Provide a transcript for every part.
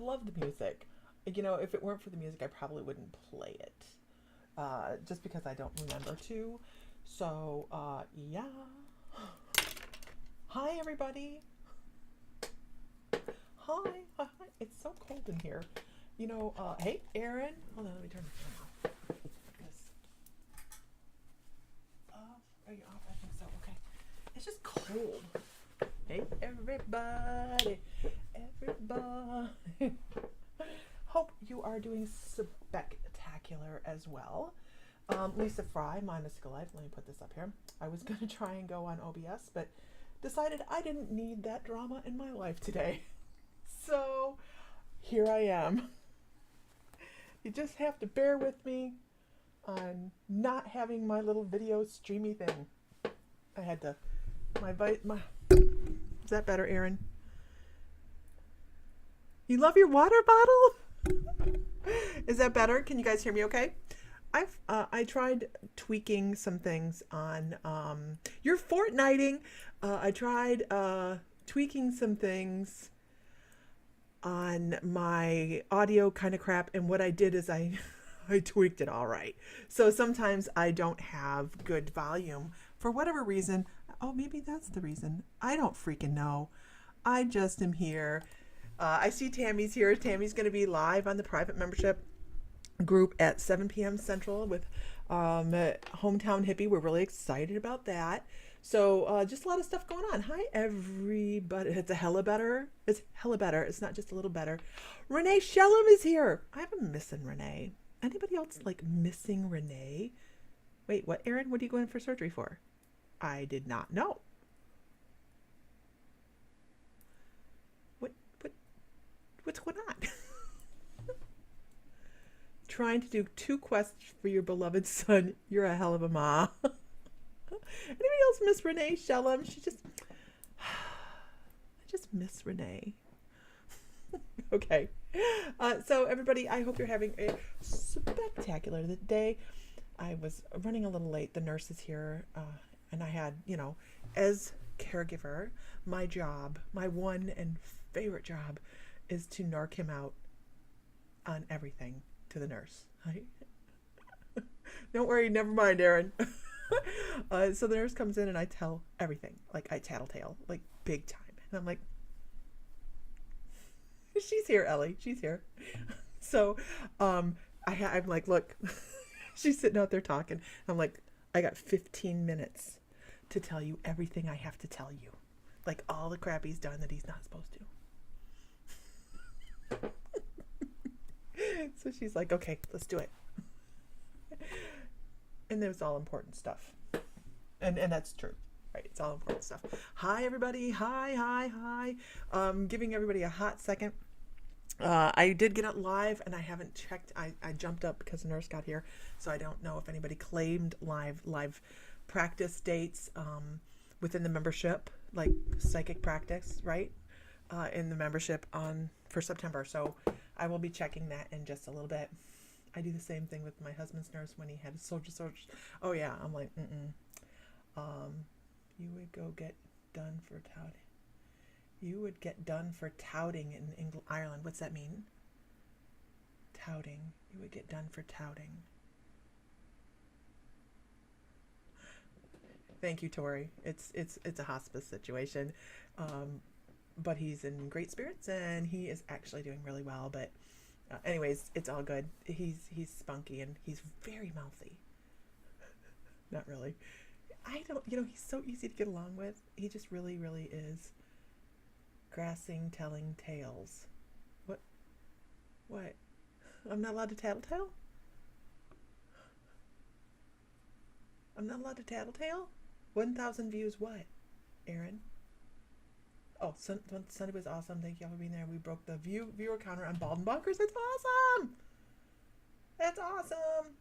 love the music. You know, if it weren't for the music, I probably wouldn't play it. Just because I don't remember to. So, yeah. Hi, everybody. Hi. Hi. It's so cold in here. You know, hey, Aaron. Hold on, let me turn the fan off. Off? Are you off? I think so. Okay. It's just cold. Hey, everybody. Everybody. Hope you are doing spectacular as well. Lisa Fry, My Mystical Life. Let me put this up here. I was going to try and go on OBS, but decided I didn't need that drama in my life today. So here I am. You just have to bear with me on not having my little video streamy thing. I had to, is that better, Aaron? You love your water bottle? Is that better? Can you guys hear me okay? I tried tweaking some things on, you're Fortniting. I tried tweaking some things on my audio kind of crap, and what I did is I tweaked it all right. So sometimes I don't have good volume for whatever reason. Oh, maybe that's the reason. I don't freaking know. I just am here. I see Tammy's here. Tammy's going to be live on the private membership group at 7 p.m. Central with Hometown Hippie. We're really excited about that. So just a lot of stuff going on. Hi, everybody. It's a hella better. It's hella better. It's not just a little better. Renee Shellum is here. I've been missing Renee. Anybody else like missing Renee? Wait, what, Aaron? What are you going for surgery for? I did not know. What's going on? Trying to do 2 quests for your beloved son. You're a hell of a ma. Anybody else miss Renee Shellum? I just miss Renee. Okay. So everybody, I hope you're having a spectacular day. I was running a little late. The nurse is here. And I had, you know, as caregiver, my job, my one and favorite job is to narc him out on everything to the nurse. Right? Don't worry, never mind, Aaron. So the nurse comes in and I tell everything. Like I tattletale, like big time. And I'm like, she's here, Ellie. She's here. So I'm like, look, she's sitting out there talking. I'm like, I got 15 minutes to tell you everything I have to tell you. Like all the crap he's done that he's not supposed to. So she's like, okay, let's do it. And it was all important stuff. And that's true. Right, it's all important stuff. Hi, everybody. Hi. Giving everybody a hot second. I did get it live, and I haven't checked. I jumped up because the nurse got here, so I don't know if anybody claimed live practice dates within the membership, like psychic practice, right? In the membership for September. So I will be checking that in just a little bit. I do the same thing with my husband's nurse when he had a soldier. Oh yeah, I'm like, you would go get done for touting. You would get done for touting in England, Ireland. What's that mean? Touting. You would get done for touting. Thank you, Tori. It's a hospice situation, but he's in great spirits and he is actually doing really well. But anyways, it's all good. He's spunky and he's very mouthy. Not really. He's so easy to get along with. He just really, really is. Grassing, telling tales. What? I'm not allowed to tattletale? I'm not allowed to tattletale? 1,000 views what, Aaron? Oh, Sunday was awesome. Thank y'all for being there. We broke the viewer counter on Bald and Bonkers. It's awesome! That's awesome!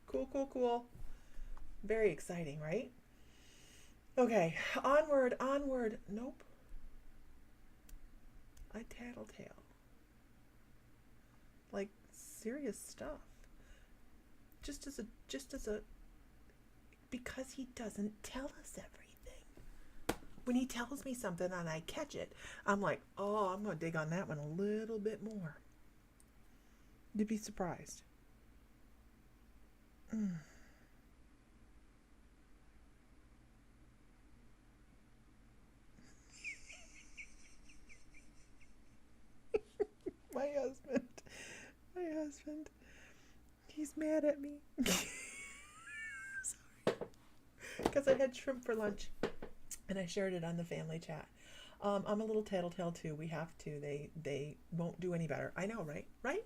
Cool. Very exciting, right? Okay, onward. Nope. I tattletale. Like serious stuff. Just as a because he doesn't tell us everything. when he tells me something and I catch it, I'm like, oh, I'm going to dig on that one a little bit more. You'd be surprised. My husband, he's mad at me. Sorry. Because I had shrimp for lunch and I shared it on the family chat. I'm a little tattletale too. We have to. They won't do any better. I know, right? Right?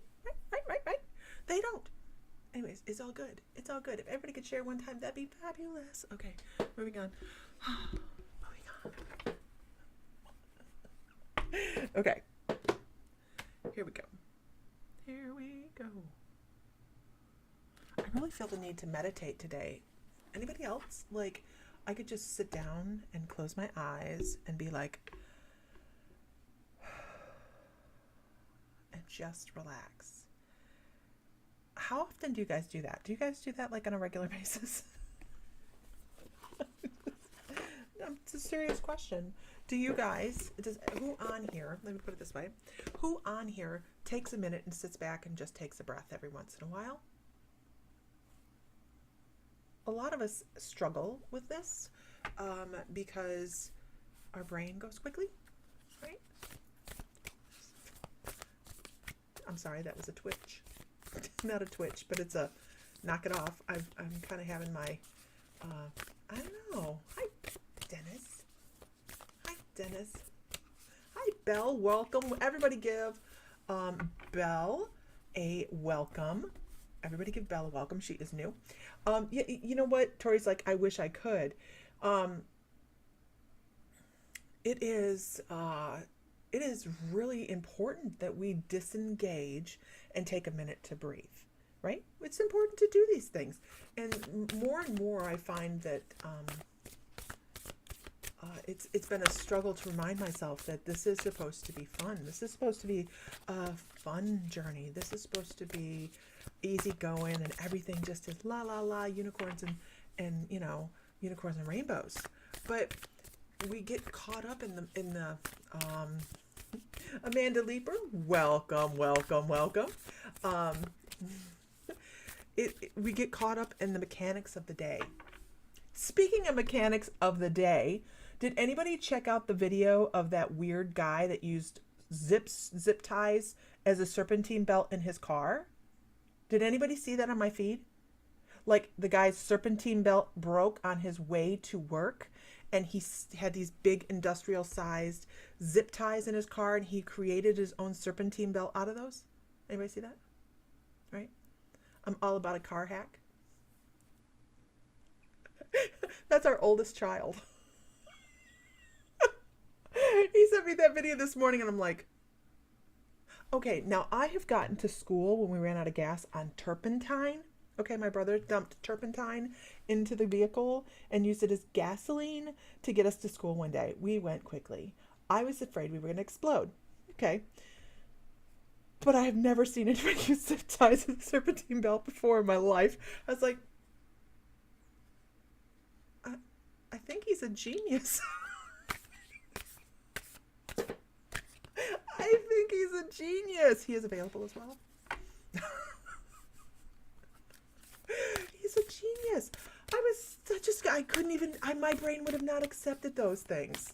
They don't. Anyways, it's all good. It's all good. If everybody could share one time, that'd be fabulous. Okay, moving on. Okay. Here we go. I really feel the need to meditate today. Anybody else? Like, I could just sit down and close my eyes and be like, and just relax. How often do you guys do that? Do you guys do that like on a regular basis? It's a serious question. Do you guys, who on here, let me put it this way, who on here takes a minute and sits back and just takes a breath every once in a while? A lot of us struggle with this because our brain goes quickly, right? I'm sorry, that was a twitch. Not a twitch, but it's a knock it off. I'm kind of having my, I don't know. Hi, Dennis. Hi, Belle. Welcome. Everybody give Belle a welcome. Everybody give Belle a welcome. She is new. You know what? Tori's like, I wish I could. It is really important that we disengage and take a minute to breathe, right? It's important to do these things. And more I find that it's been a struggle to remind myself that this is supposed to be fun. This is supposed to be a fun journey. This is supposed to be easy going and everything just is la la la, unicorns and you know, unicorns and rainbows. But we get caught up in the Amanda Leeper, welcome. We get caught up in the mechanics of the day. Speaking of mechanics of the day, did anybody check out the video of that weird guy that used zip ties as a serpentine belt in his car? Did anybody see that on my feed? Like, the guy's serpentine belt broke on his way to work, and he had these big industrial sized zip ties in his car, and he created his own serpentine belt out of those. Anybody see that? Right? I'm all about a car hack. That's our oldest child. He sent me that video this morning and I'm like, okay, now I have gotten to school when we ran out of gas on turpentine. Okay, my brother dumped turpentine into the vehicle and used it as gasoline to get us to school one day. We went quickly. I was afraid we were going to explode. Okay. But I have never seen anybody use zip ties as a serpentine belt before in my life. I was like, I think he's a genius. I think he's a genius. He is available as well. He's a genius. I was such a, I couldn't even, my brain would have not accepted those things.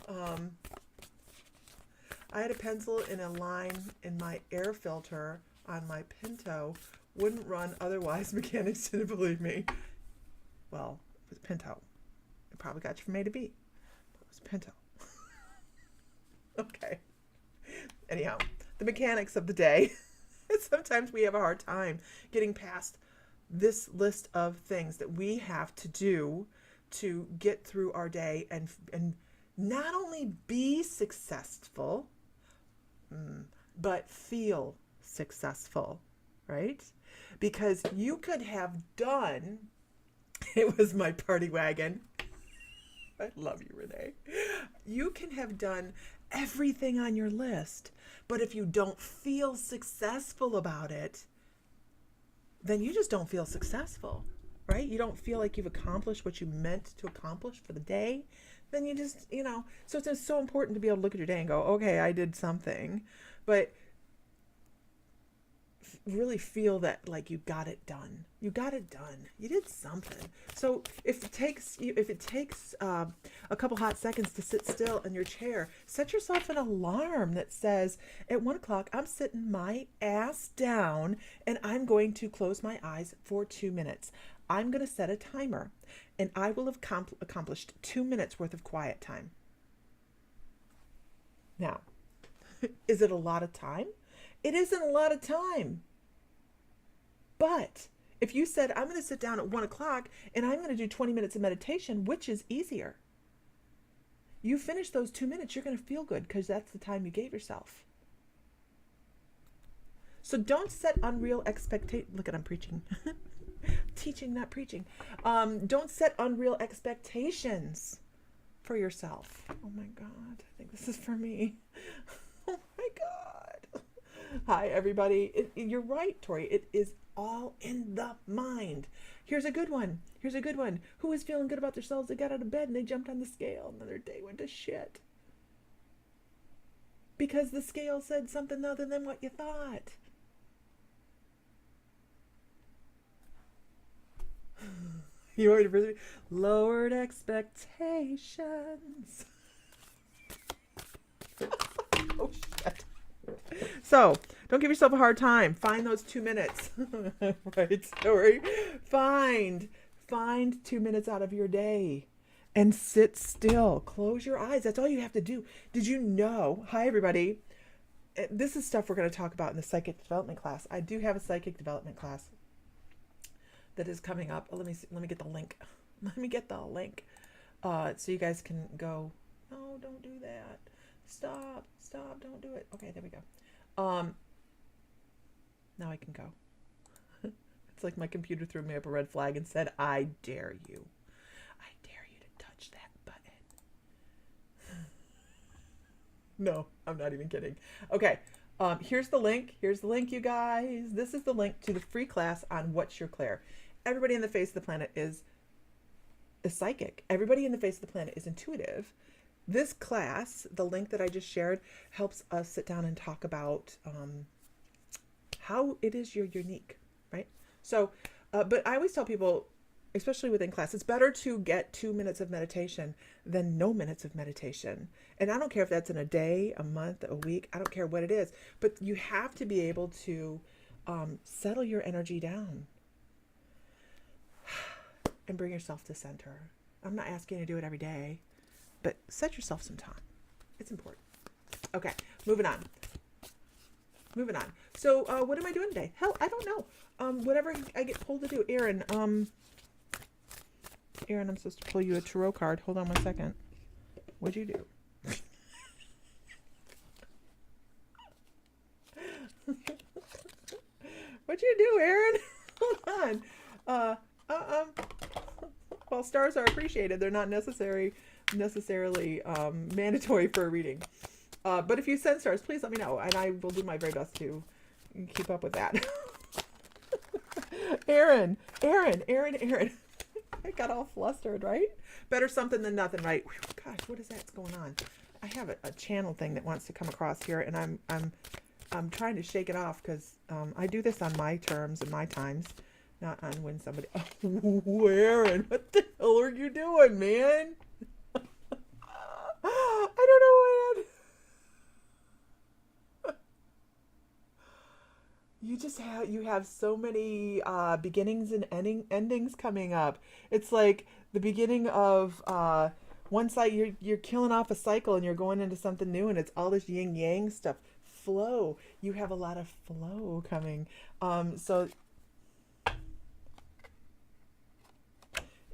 I had a pencil in a line in my air filter on my Pinto. Wouldn't run otherwise. Mechanics didn't believe me. Well, it was Pinto. It probably got you from A to B. But it was Pinto. Okay. Anyhow, the mechanics of the day. Sometimes we have a hard time getting past this list of things that we have to do to get through our day and not only be successful, but feel successful, right? Because you could have done, it was my party wagon. I love you, Renee. You can have done everything on your list, but if you don't feel successful about it, then you just don't feel successful, right? You don't feel like you've accomplished what you meant to accomplish for the day. then you just, so it's so important to be able to look at your day and go, okay, I did something, but really feel that like you got it done. You got it done. You did something. So if it takes a couple hot seconds to sit still in your chair, set yourself an alarm that says at 1 o'clock, I'm sitting my ass down and I'm going to close my eyes for 2 minutes. I'm going to set a timer and I will have accomplished 2 minutes worth of quiet time. Now, is it a lot of time? It isn't a lot of time. But if you said, I'm going to sit down at 1 o'clock and I'm going to do 20 minutes of meditation, which is easier? You finish those 2 minutes, you're going to feel good because that's the time you gave yourself. So don't set unreal expectations. Look at, I'm preaching. Teaching, not preaching. Don't set unreal expectations for yourself. Oh my God, I think this is for me. Oh my God. Hi, everybody. You're right, Tori. It is all in the mind. Here's a good one. Who was feeling good about themselves? They got out of bed and they jumped on the scale and then their day went to shit. Because the scale said something other than what you thought. You already lowered expectations. Oh shit. So don't give yourself a hard time. Find those 2 minutes. Right, Story? Find 2 minutes out of your day and sit still. Close your eyes. That's all you have to do. Did you know? Hi, everybody. This is stuff we're going to talk about in the psychic development class. I do have a psychic development class that is coming up. Let me get the link. Let me get the link. So you guys can go. No, don't do that. Stop, don't do it. Okay, there we go. Now I can go. It's like my computer threw me up a red flag and said, I dare you. I dare you to touch that button. No, I'm not even kidding. Okay, here's the link. Here's the link, you guys. This is the link to the free class on What's Your Clair. Everybody on the face of the planet is psychic. Everybody on the face of the planet is intuitive. This class, the link that I just shared, helps us sit down and talk about how it is you're unique, right? So, but I always tell people, especially within class, it's better to get 2 minutes of meditation than no minutes of meditation. And I don't care if that's in a day, a month, a week, I don't care what it is, but you have to be able to settle your energy down and bring yourself to center. I'm not asking you to do it every day, but set yourself some time. It's important. Okay, moving on. So what am I doing today? Hell, I don't know. Whatever I get pulled to do. Aaron, I'm supposed to pull you a tarot card. Hold on 1 second. What'd you do? What'd you do, Aaron? Hold on. While stars are appreciated, they're not necessarily mandatory for a reading. But if you send stars, please let me know, and I will do my very best to keep up with that. Aaron. I got all flustered, right? Better something than nothing, right? Whew, gosh, what is that's going on? I have a channel thing that wants to come across here, and I'm trying to shake it off because I do this on my terms and my times. Not on when somebody... Oh, Aaron, what the hell are you doing, man? I don't know, man. You have so many beginnings and endings coming up. It's like the beginning of one side, you're killing off a cycle and you're going into something new, and it's all this yin yang stuff. Flow. You have a lot of flow coming.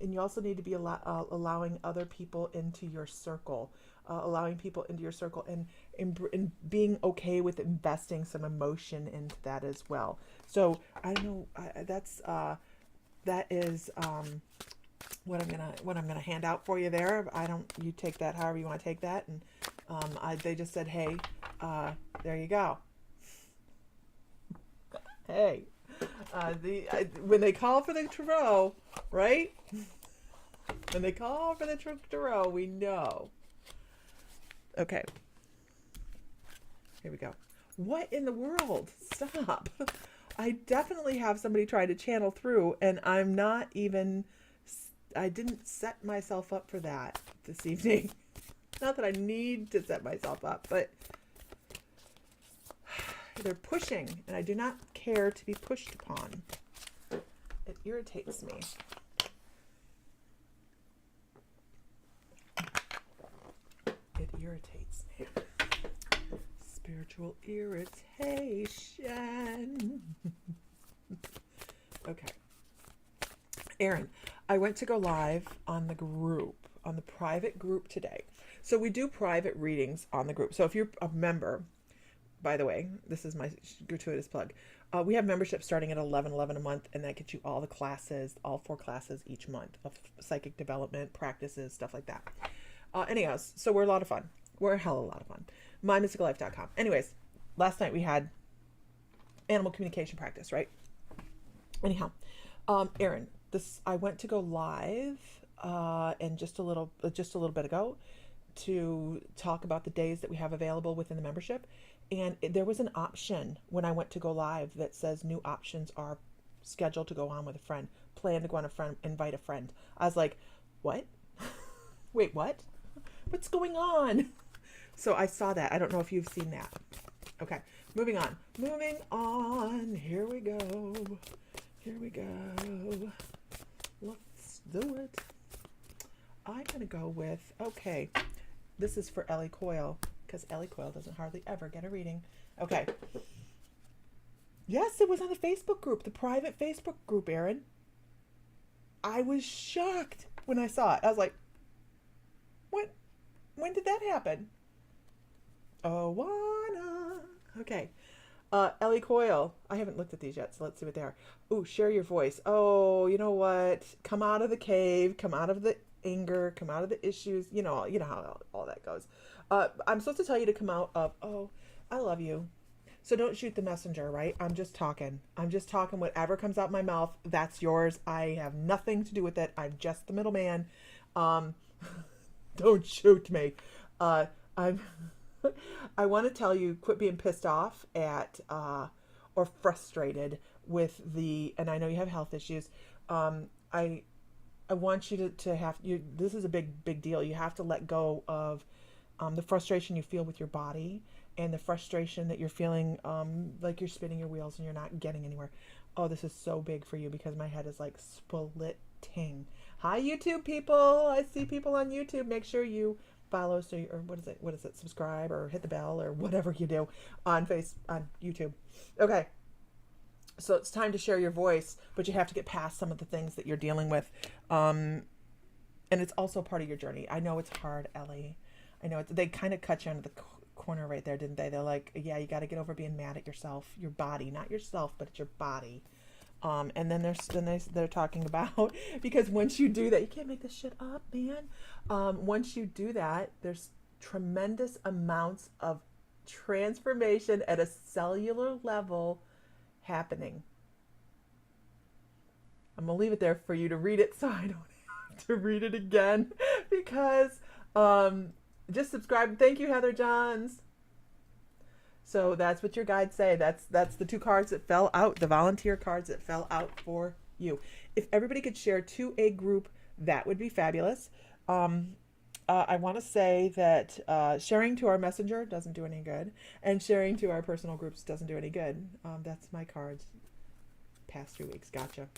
And you also need to be allowing other people into your circle, and being okay with investing some emotion into that as well. So I know that is what I'm gonna hand out for you there. You take that however you want to take that, and they just said, hey, there you go. Hey. When they call for the tarot, right? When they call for the trip to row, we know. Okay. Here we go. What in the world? Stop. I definitely have somebody try to channel through, and I didn't set myself up for that this evening. Not that I need to set myself up, but they're pushing, and I do not care to be pushed upon. It irritates me. It irritates me. Spiritual irritation. Okay. Aaron, I went to go live on the group, on the private group today. So we do private readings on the group. So if you're a member, by the way, this is my gratuitous plug. We have membership starting at $11.11 a month, and that gets you all the classes, all 4 classes each month of psychic development, practices, stuff like that. Anyways, so we're a lot of fun. We're a hell of a lot of fun. MyMysticalLife.com. Anyways, last night we had animal communication practice, right? Anyhow, Aaron, I went to go live and just a little bit ago to talk about the days that we have available within the membership. And there was an option when I went to go live that says new options are scheduled to go on with a friend, plan to go on a friend, invite a friend. I was like, what? Wait, what? What's going on? So I saw that. I don't know if you've seen that. Okay, moving on. Here we go. Let's do it. I'm going to go with, okay, this is for Ellie Coyle, because Ellie Coyle doesn't hardly ever get a reading. Okay. Yes, it was on the Facebook group, the private Facebook group, Aaron. I was shocked when I saw it. I was like, what? When did that happen? Owana. Okay. Ellie Coyle. I haven't looked at these yet, so let's see what they are. Ooh, share your voice. Oh, you know what? Come out of the cave. Come out of the anger. Come out of the issues. You know how all that goes. I'm supposed to tell you to come out of, oh, I love you. So don't shoot the messenger, right? I'm just talking. Whatever comes out my mouth, that's yours. I have nothing to do with it. I'm just the middleman. Don't shoot me. I want to tell you, quit being pissed off at or frustrated with and I know you have health issues. I want you to have, this is a big deal. You have to let go of the frustration you feel with your body and the frustration that you're feeling like you're spinning your wheels and you're not getting anywhere. Oh, this is so big for you because my head is like splitting. Hi, YouTube people. I see people on YouTube. Make sure you follow, or what is it, subscribe or hit the bell or whatever you do on YouTube. Okay. So it's time to share your voice, but you have to get past some of the things that you're dealing with. And it's also part of your journey. I know it's hard, Ellie. I know they kind of cut you under the corner right there, didn't they? They're like, yeah, you got to get over being mad at yourself, your body, not yourself, but it's your body. And then they're talking about, because once you do that, you can't make this shit up, man. Once you do that, there's tremendous amounts of transformation at a cellular level happening. I'm gonna leave it there for you to read it, so I don't have to read it again, because just subscribe. Thank you, Heather Johns. So that's what your guides say. That's the 2 cards that fell out, the volunteer cards that fell out for you. If everybody could share to a group, that would be fabulous. I want to say that sharing to our messenger doesn't do any good, and sharing to our personal groups doesn't do any good. That's my cards past 3 weeks. Gotcha.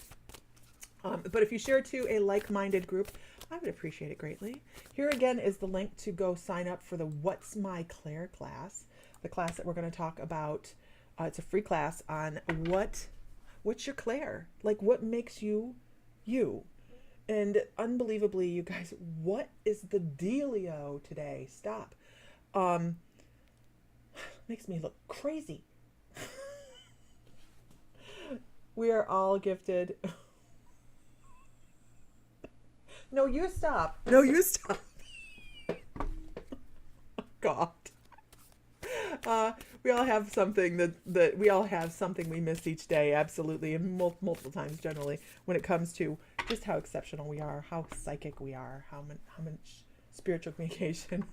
But if you share to a like-minded group, I would appreciate it greatly. Here again is the link to go sign up for the What's My Claire class. The class that we're going to talk about, it's a free class on what's your Claire? Like, what makes you, you? And unbelievably, you guys, what is the dealio today? Stop. Makes me look crazy. We are all gifted. No, you stop. God. We all have something that we miss each day, absolutely, and multiple times generally when it comes to just how exceptional we are, how psychic we are, how much spiritual communication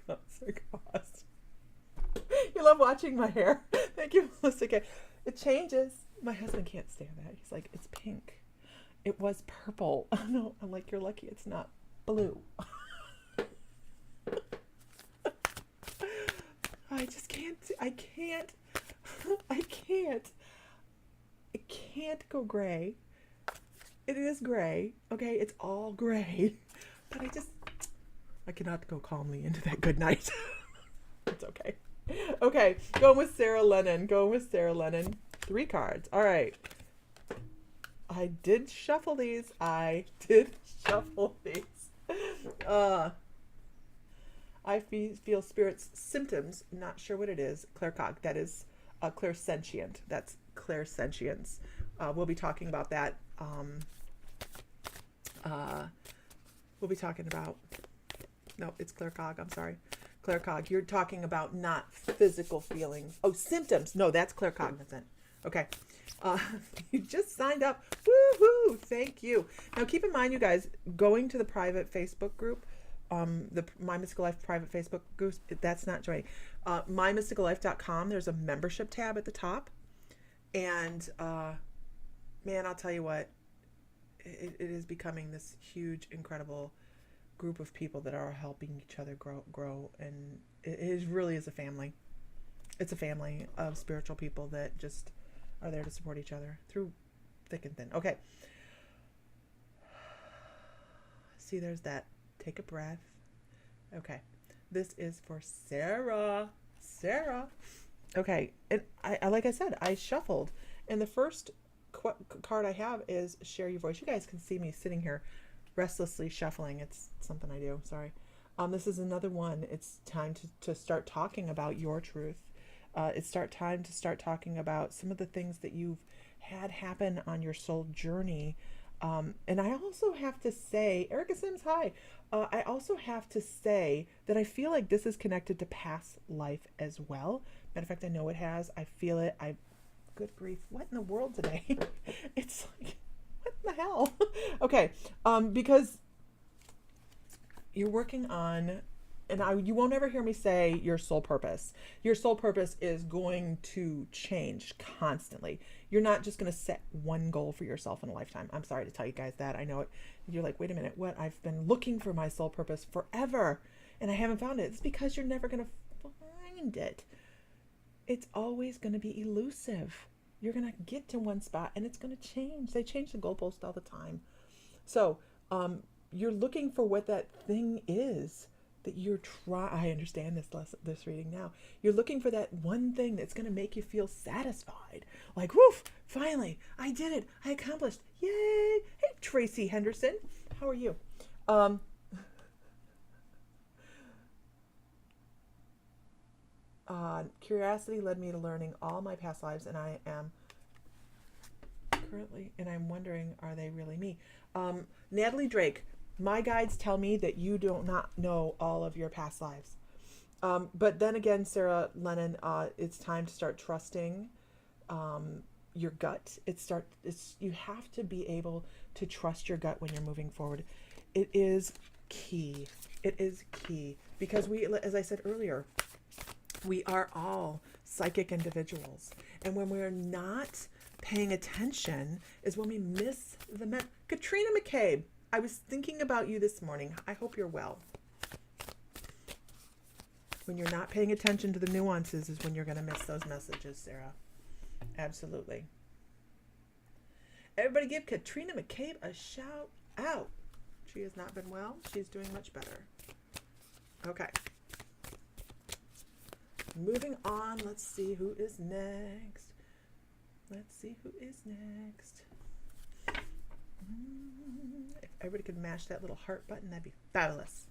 costs. You love watching my hair. Thank you, Melissa. It changes. My husband can't stand that. He's like, it's pink. It was purple. No, I'm like, you're lucky it's not blue. I just can't. I can't go gray. It is gray. Okay, it's all gray. But I cannot go calmly into that good night. It's okay. Okay, going with Sarah Lennon. 3 cards. All right. I did shuffle these. I feel spirit's symptoms. Not sure what it is. Claircog. That is clairsentient. That's clairsentience. We'll be talking about that. We'll be talking about... No, it's claircog. I'm sorry. Claircog. You're talking about not physical feelings. Oh, symptoms. No, that's claircognizant. Okay. You just signed up. Woohoo! Thank you. Now, keep in mind, you guys, going to the private Facebook group, the My Mystical Life private Facebook group, that's not joining. MyMysticalLife.com, there's a membership tab at the top. And, man, I'll tell you what, it is becoming this huge, incredible group of people that are helping each other grow. And it really is a family. It's a family of spiritual people that just are there to support each other through thick and thin. Okay. See, there's that. Take a breath. Okay. This is for Sarah. Okay. And I like I said, I shuffled. And the first card I have is Share Your Voice. You guys can see me sitting here restlessly shuffling. It's something I do. Sorry. This is another one. It's time to start talking about your truth. It's time to start talking about some of the things that you've had happen on your soul journey. And I also have to say, Erica Sims, hi. I also have to say that I feel like this is connected to past life as well. Matter of fact, I know it has. I feel it. Good grief. What in the world today? It's like, what in the hell? Okay. Because you're working on... And you won't ever hear me say your soul purpose. Your soul purpose is going to change constantly. You're not just going to set one goal for yourself in a lifetime. I'm sorry to tell you guys that. I know it. You're like, wait a minute, what? I've been looking for my soul purpose forever, and I haven't found it. It's because you're never going to find it. It's always going to be elusive. You're going to get to one spot, and it's going to change. They change the goalpost all the time. So you're looking for what that thing is that I understand this reading now. You're looking for that one thing that's going to make you feel satisfied. Like, woof, finally, I did it. I accomplished. Yay. Hey, Tracy Henderson. How are you? Curiosity led me to learning all my past lives, and I am currently, and I'm wondering, are they really me? Natalie Drake. My guides tell me that you do not know all of your past lives. But then again, Sarah Lennon, it's time to start trusting your gut. You have to be able to trust your gut when you're moving forward. It is key. It is key because as I said earlier, we are all psychic individuals. And when we're not paying attention is when we miss the Katrina McCabe. I was thinking about you this morning. I hope you're well. When you're not paying attention to the nuances is when you're going to miss those messages, Sarah. Absolutely. Everybody give Katrina McCabe a shout out. She has not been well. She's doing much better. Okay. Moving on. Let's see who is next. If everybody could mash that little heart button, that'd be fabulous.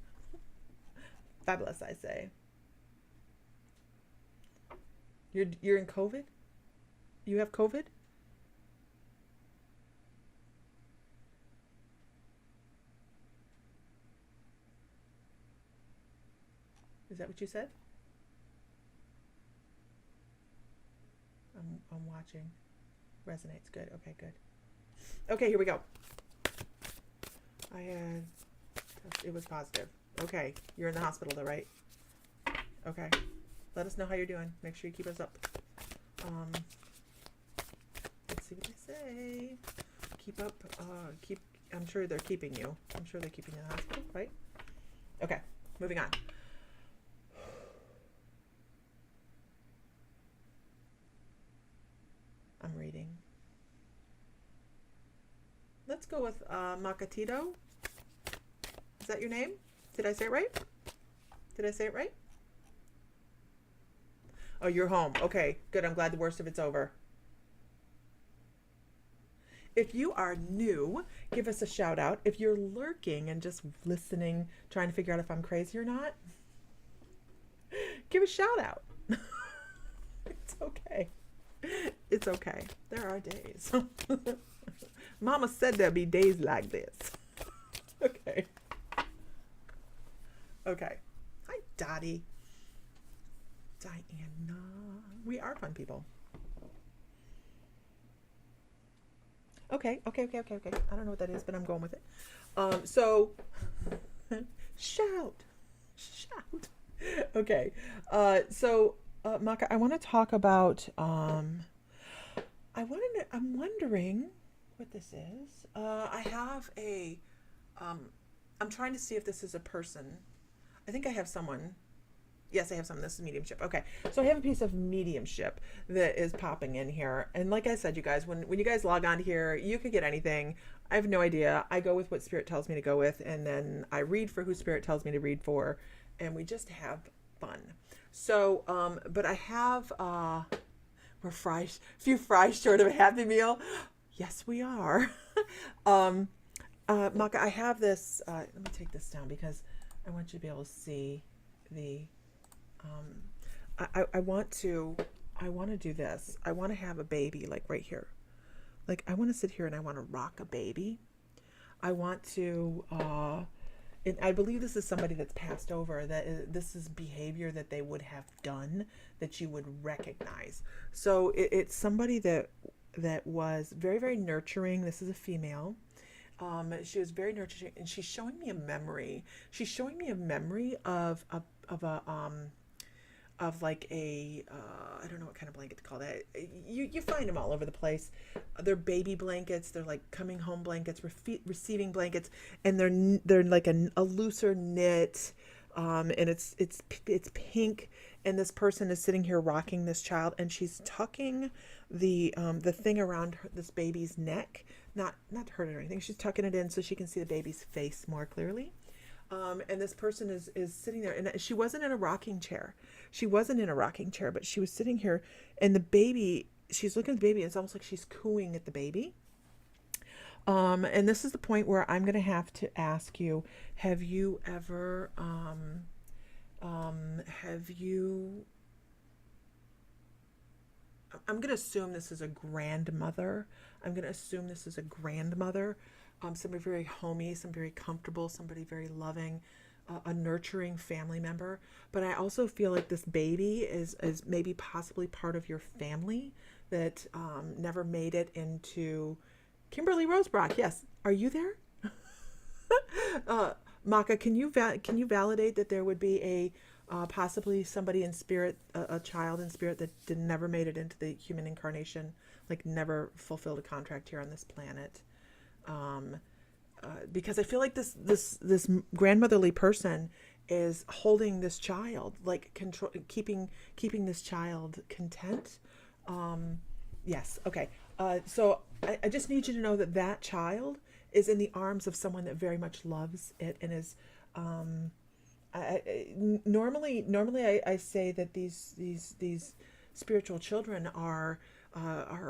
Fabulous, I say. You're in COVID? You have COVID? Is that what you said? I'm watching. Resonates. Good. Okay, good. Okay, here we go. I had, it was positive. Okay, you're in the hospital though, right? Okay. Let us know how you're doing. Make sure you keep us up. Let's see what they say. Keep up, I'm sure they're keeping you. I'm sure they're keeping you in the hospital, right? Okay, moving on. I'm reading. Let's go with Makatito. Is that your name? Did I say it right? Did I say it right? Oh, you're home. Okay, good. I'm glad the worst of it's over. If you are new, give us a shout out. If you're lurking and just listening, trying to figure out if I'm crazy or not, give a shout out. It's okay. It's okay. There are days. Mama said there'd be days like this. Okay. Okay. Hi, Dottie. Diana. We are fun people. Okay. I don't know what that is, but I'm going with it. So, shout. Okay. Maka, I want to talk about, I'm wondering what this is. I have I'm trying to see if this is a person. I think I have someone. Yes, I have some. This is mediumship. Okay. So I have a piece of mediumship that is popping in here. And like I said, you guys, when you guys log on here, you could get anything. I have no idea. I go with what Spirit tells me to go with. And then I read for who Spirit tells me to read for. And we just have fun. So, but I have, we're a few fries short of a Happy Meal. Yes, we are. Maka, I have this, let me take this down because I want you to be able to see the, I want to do this. I want to have a baby like right here. Like I want to sit here and I want to rock a baby. I want to, and I believe this is somebody that's passed over, this is behavior that they would have done that you would recognize. So it's somebody that was very, very nurturing. This is a female. She was very nurturing, and she's showing me a memory. She's showing me a memory of like a, I don't know what kind of blanket to call that. You find them all over the place. They're baby blankets. They're like coming home blankets, receiving blankets, and they're like a looser knit, and it's pink. And this person is sitting here rocking this child, and she's tucking the thing around this baby's neck, not hurt it or anything. She's tucking it in so she can see the baby's face more clearly. And this person is sitting there, and she wasn't in a rocking chair. But she was sitting here, and the baby, she's looking at the baby, and it's almost like she's cooing at the baby. And this is the point where I'm going to have to ask you, have you ever, I'm going to assume this is a grandmother. Somebody very homey, somebody very comfortable, somebody very loving, a nurturing family member. But I also feel like this baby is maybe possibly part of your family that never made it into Kimberly Rosebrock. Yes. Are you there? Maka, can you validate that there would be a possibly somebody in spirit, a child in spirit that never made it into the human incarnation, like never fulfilled a contract here on this planet? Because I feel like this grandmotherly person is holding this child, like keeping this child content. Yes. Okay. So I just need you to know that child is in the arms of someone that very much loves it and is, normally I say that these spiritual children are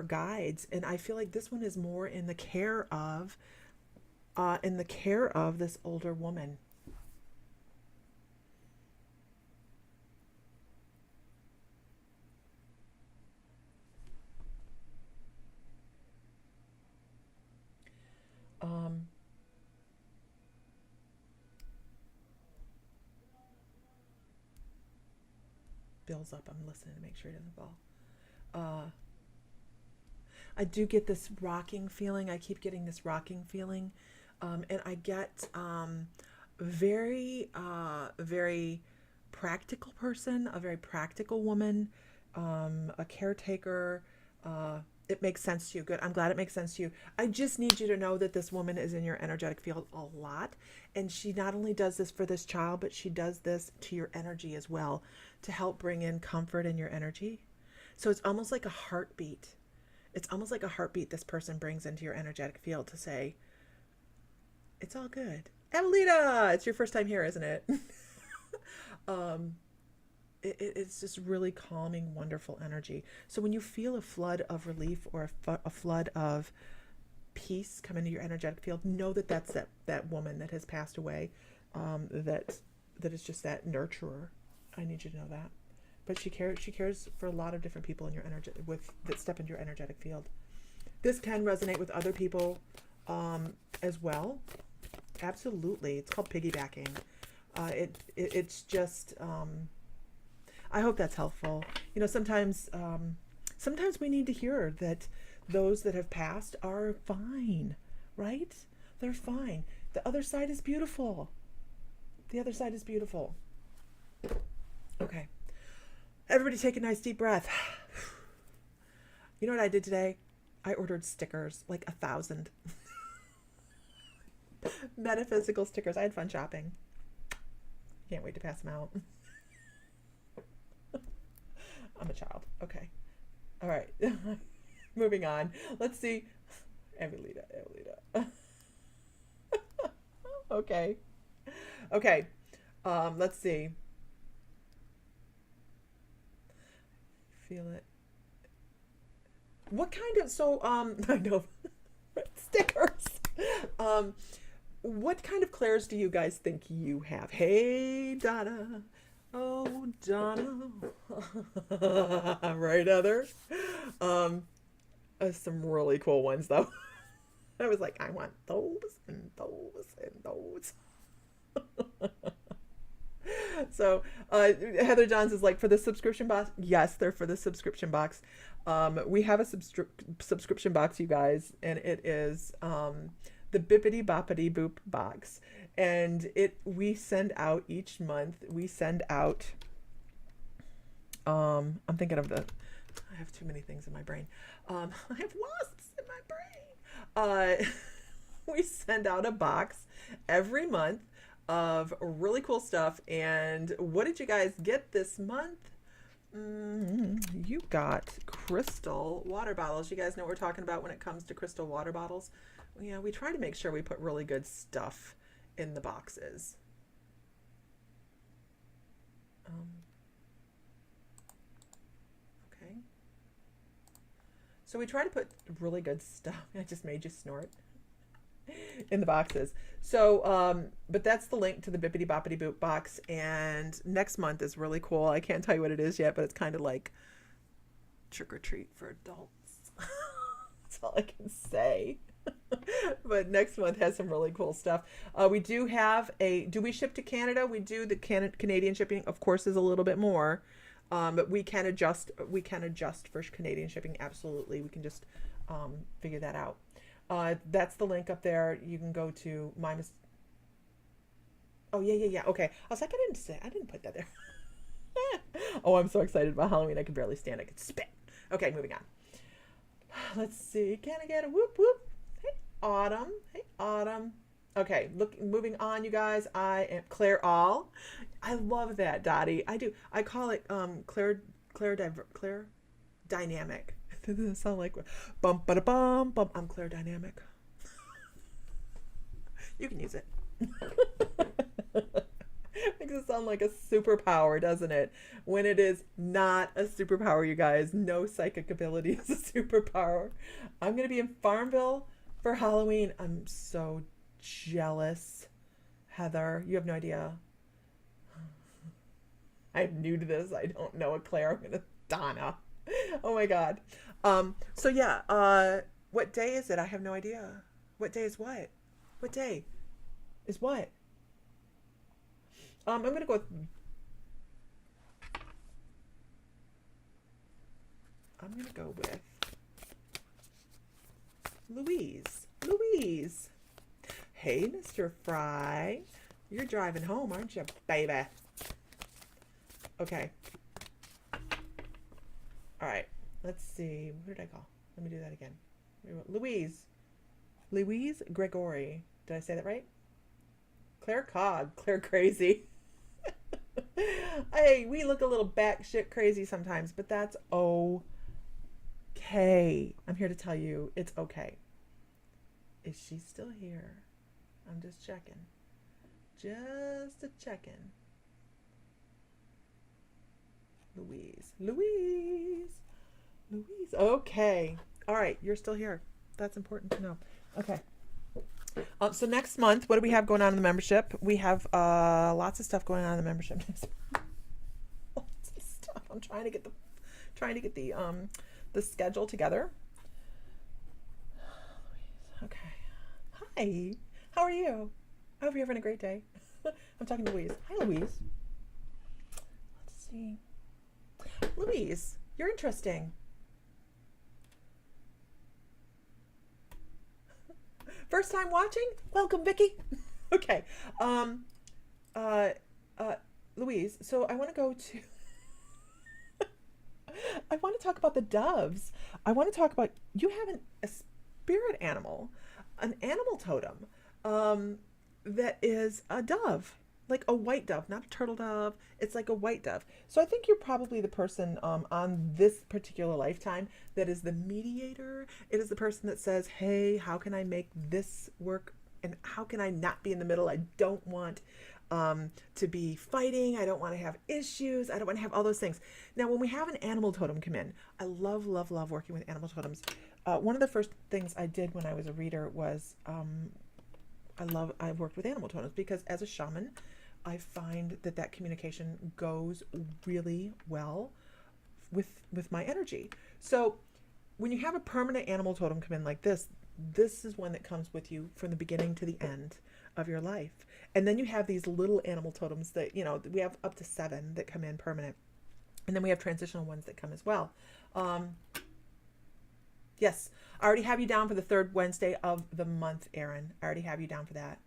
guides, and I feel like this one is more in the care of this older woman. Bill's up. I'm listening to make sure he doesn't fall. I do get this rocking feeling. I keep getting this rocking feeling. And I get very practical person, a very practical woman, a caretaker. It makes sense to you. Good. I'm glad it makes sense to you. I just need you to know that this woman is in your energetic field a lot. And she not only does this for this child, but she does this to your energy as well to help bring in comfort in your energy. So it's almost like a heartbeat. It's almost like a heartbeat this person brings into your energetic field to say, it's all good. Evelita, it's your first time here, isn't it? It's just really calming, wonderful energy. So when you feel a flood of relief or a flood of peace come into your energetic field, know that that's that woman that has passed away, that is just that nurturer. I need you to know that. But she cares for a lot of different people in your energy that step into your energetic field. This can resonate with other people as well. Absolutely. It's called piggybacking. It's just I hope that's helpful. You know, sometimes we need to hear that those that have passed are fine, right? They're fine. The other side is beautiful. The other side is beautiful. Okay. Everybody take a nice deep breath. You know what I did today? I ordered stickers, like 1,000. Metaphysical stickers. I had fun shopping. Can't wait to pass them out. I'm a child. Okay. All right. Moving on. Let's see. Evelita. Okay. Okay. Let's see. Feel it. What kind of, I know, stickers. What kind of clairs do you guys think you have? Hey, Donna. Oh, Donna. Right, Heather? Some really cool ones, though. I was like, I want those and those and those. So Heather Johns is like, for the subscription box. Yes, they're for the subscription box. We have a subscription box, you guys, and it is the Bippity Boppity Boop box. And we send out each month, we send out, I'm thinking of I have too many things in my brain. I have wasps in my brain. We send out a box every month of really cool stuff. And what did you guys get this month? You got crystal water bottles. You guys know what we're talking about when it comes to crystal water bottles. Yeah, we try to make sure we put really good stuff in the boxes. Okay. So we try to put really good stuff. I just made you snort. In the boxes. So, but that's the link to the Bippity Boppity Boop box. And next month is really cool. I can't tell you what it is yet, but it's kind of like trick or treat for adults. That's all I can say. But next month has some really cool stuff. We do have do we ship to Canada? We do. The Canadian shipping, of course, is a little bit more. But we can adjust for Canadian shipping. Absolutely. We can just figure that out. That's the link up there. You can go to Oh, yeah. Okay. I was like, I didn't put that there. Oh, I'm so excited about Halloween. I can barely stand it. I can spit. Okay, moving on. Let's see. Can I get a whoop whoop? Hey, Autumn. Hey, Autumn. Okay, moving on, you guys. I am Claire All. I love that, Dottie. I do. I call it Claire Dynamic. Does it sound like bum ba da bum bum? I'm Claire Dynamic. You can use it. Makes it sound like a superpower, doesn't it? When it is not a superpower, you guys. No psychic ability is a superpower. I'm gonna be in Farmville for Halloween. I'm so jealous, Heather. You have no idea. I'm new to this. I don't know a Claire. I'm gonna Donna. Oh my God. So yeah, what day is it? I have no idea. What day is what? What day is what? I'm gonna go with Louise. Hey, Mr. Fry. You're driving home, aren't you, baby? Okay. All right. Let's see. Where did I go? Let me do that again. Louise. Louise Gregory. Did I say that right? Claire Cog. Claire Crazy. Hey, we look a little batshit crazy sometimes, but that's okay. I'm here to tell you it's okay. Is she still here? I'm just checking. Just a checking. Louise. Louise. Louise. Okay. All right. You're still here. That's important to know. Okay. So next month, what do we have going on in the membership? We have lots of stuff going on in the membership. Lots of stuff. I'm trying to get the schedule together. Okay. Hi. How are you? I hope you're having a great day. I'm talking to Louise. Hi, Louise. Let's see. Louise, you're interesting. First time watching? Welcome, Vicky. Okay. Louise, so I want to go to I want to talk about the doves. I want to talk about you have a spirit animal, an animal totem, that is a dove, like a white dove, not a turtle dove. It's like a white dove. So I think you're probably the person on this particular lifetime that is the mediator. It is the person that says, hey, how can I make this work? And how can I not be in the middle? I don't want to be fighting. I don't want to have issues. I don't want to have all those things. Now, when we have an animal totem come in, I love, love, love working with animal totems. One of the first things I did when I was a reader was I worked with animal totems because as a shaman, I find that communication goes really well with my energy. So when you have a permanent animal totem come in like this is one that comes with you from the beginning to the end of your life. And then you have these little animal totems that, we have up to 7 that come in permanent. And then we have transitional ones that come as well. Yes, I already have you down for the 3rd Wednesday of the month, Aaron. I already have you down for that.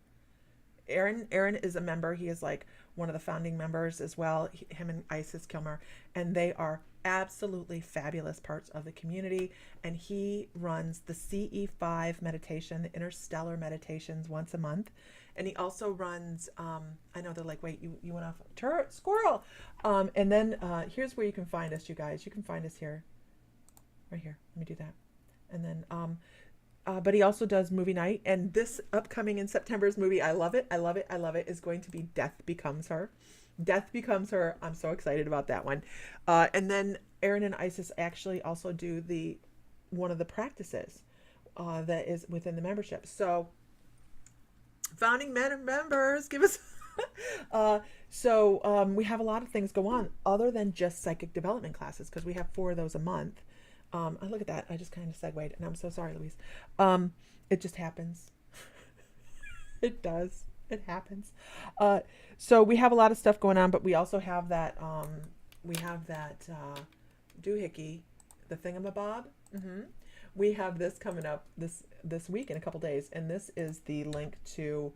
Aaron is a member. He is like one of the founding members as well, him and Isis Kilmer, and they are absolutely fabulous parts of the community. And he runs the CE5 meditation, the interstellar meditations, once a month. And he also runs, I know they're like, wait, you went off, squirrel. And then here's where you can find us, you guys. You can find us here, right here. Let me do that. And then, but he also does movie night, and this upcoming in September's movie, I love it, is going to be Death Becomes Her. Death Becomes Her. I'm so excited about that one. And then Aaron and Isis actually also do one of the practices that is within the membership. So founding members, give us we have a lot of things go on other than just psychic development classes, because we have 4 of those a month. Look at that. I just kind of segued, and I'm so sorry, Louise. It just happens. It does. It happens. So we have a lot of stuff going on, but we also have that, doohickey, the thingamabob. We have this coming up this week in a couple days, and this is the link to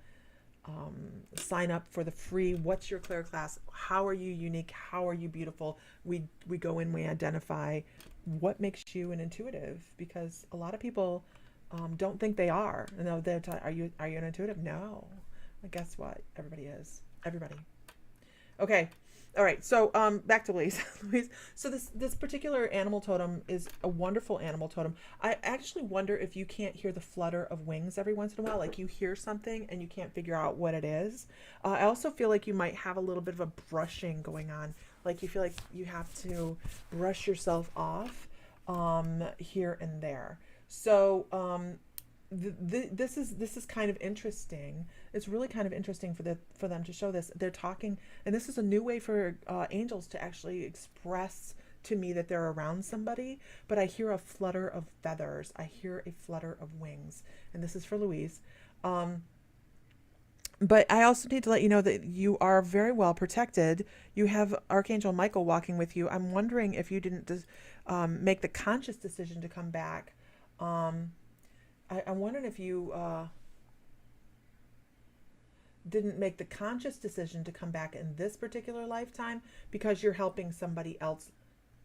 sign up for the free What's Your Clair class. How are you unique? How are you beautiful? We go in, we identify what makes you an intuitive, because a lot of people don't think they are. No, are you an intuitive? No. Well, guess what? Everybody is. Everybody. Okay. All right. So back to Louise. So this particular animal totem is a wonderful animal totem. I actually wonder if you can't hear the flutter of wings every once in a while, like you hear something and you can't figure out what it is. I also feel like you might have a little bit of a brushing going on, like you feel like you have to brush yourself off here and there. So this is kind of interesting. It's really kind of interesting for them to show this. They're talking, and this is a new way for angels to actually express to me that they're around somebody. But I hear a flutter of feathers. I hear a flutter of wings, and this is for Louise. But I also need to let you know that you are very well protected. You have Archangel Michael walking with you. I'm wondering if you didn't make the conscious decision to come back. I'm wondering if you didn't make the conscious decision to come back in this particular lifetime because you're helping somebody else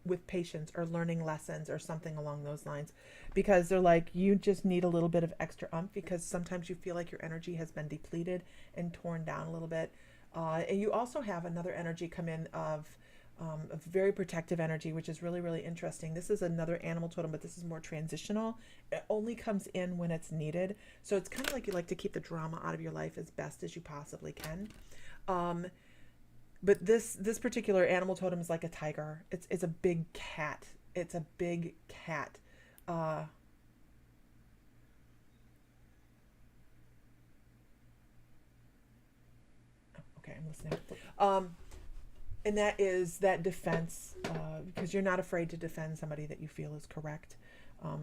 with patients or learning lessons or something along those lines, because they're like, you just need a little bit of extra because sometimes you feel like your energy has been depleted and torn down a little bit. And you also have another energy come in of a very protective energy, which is really, really interesting. This is another animal totem, but this is more transitional. It only comes in when it's needed. So it's kind of like you like to keep the drama out of your life as best as you possibly can. But this particular animal totem is like a tiger. It's a big cat. It's a big cat. Okay, I'm listening. And that is that defense, because you're not afraid to defend somebody that you feel is correct,